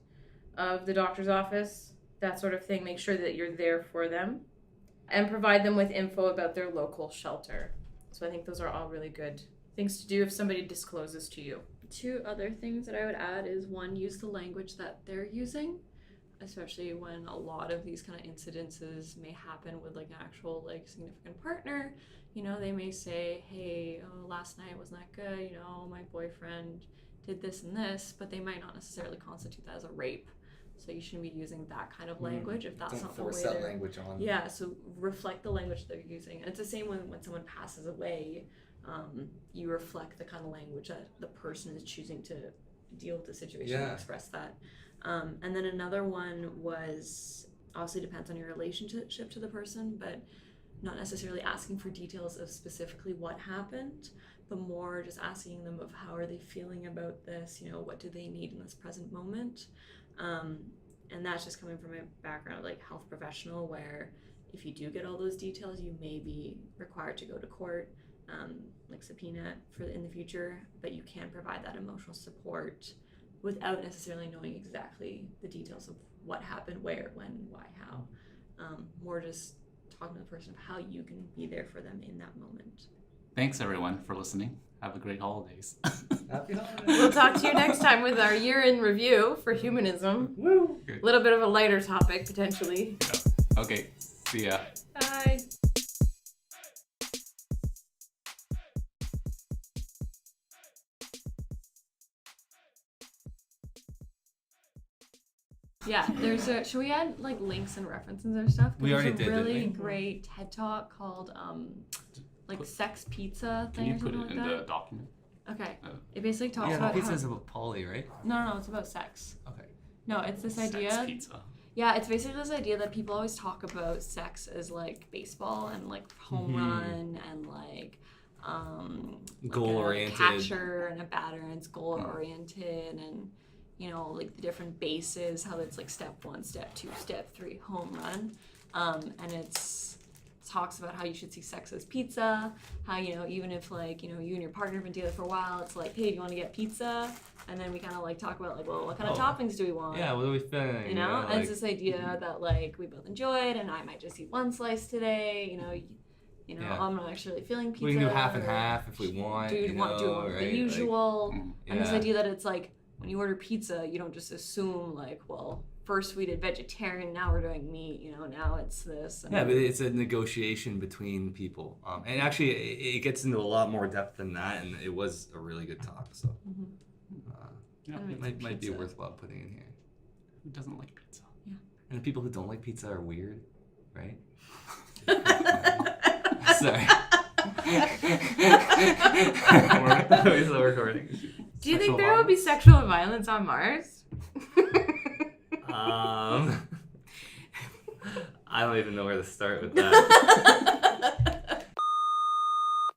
of the doctor's office, that sort of thing. Make sure that you're there for them. And provide them with info about their local shelter. So I think those are all really good things to do if somebody discloses to you. 2 other things that I would add is, 1, use the language that they're using, especially when a lot of these kind of incidences may happen with like an actual like significant partner. You know, they may say, hey, last night wasn't that good, you know, my boyfriend did this and this, but they might not necessarily constitute that as a rape. So you shouldn't be using that kind of language if that's Don't not the force way that they're... language on. Yeah, so reflect the language they're using. And it's the same when someone passes away. You reflect the kind of language that the person is choosing to deal with the situation and express that. And then another one was, obviously depends on your relationship to the person, but not necessarily asking for details of specifically what happened, but more just asking them of how are they feeling about this, you know, what do they need in this present moment. And that's just coming from a background of like health professional, where if you do get all those details, you may be required to go to court, like subpoena in the future, but you can provide that emotional support without necessarily knowing exactly the details of what happened, where, when, why, how. More just talking to the person of how you can be there for them in that moment. Thanks everyone for listening. Have a great holidays. Happy holidays. We'll talk to you next time with our year in review for humanism. Woo! A little bit of a lighter topic, potentially. Okay, see ya. Bye. Yeah, should we add like links and references or stuff? 'Cause We already there's did, a didn't really we? great TED Talk called like sex pizza Can thing you or put something it like in that. the document? Okay. It basically talks Yeah, the about pizza how... is about poly, right? No, it's about sex. Okay. No, it's this Sex idea. pizza. Yeah, it's basically this idea that people always talk about sex as like baseball and like home run and like Goal-oriented. a catcher and a batter, and it's goal oriented, and you know, like the different bases, how it's like step 1, step 2, step 3, home run. And it talks about how you should see sex as pizza, how, you know, even if like, you know, you and your partner have been together for a while, it's like, hey, do you want to get pizza? And then we kind of like talk about like, well, what kind of toppings do we want? Yeah, what are we feeling? You know, and like, it's this idea that like we both enjoy it, and I might just eat 1 slice today. You know, Yeah. I'm not actually feeling pizza. we can do half and or half if we want. Do you want know, the right? usual, and this yeah. idea that it's like when you order pizza, you don't just assume like, well, first we did vegetarian, now we're doing meat. You know, now it's this. Yeah, but it's a negotiation between people, and actually it gets into a lot more depth than that, and it was a really good talk. So Yeah. And it might be pizza. worthwhile putting in here. Who doesn't like pizza? And the people who don't like pizza are weird, right? Sorry. We're still recording. Do you think Sexual there will be violence? sexual violence on Mars? I don't even know where to start with that.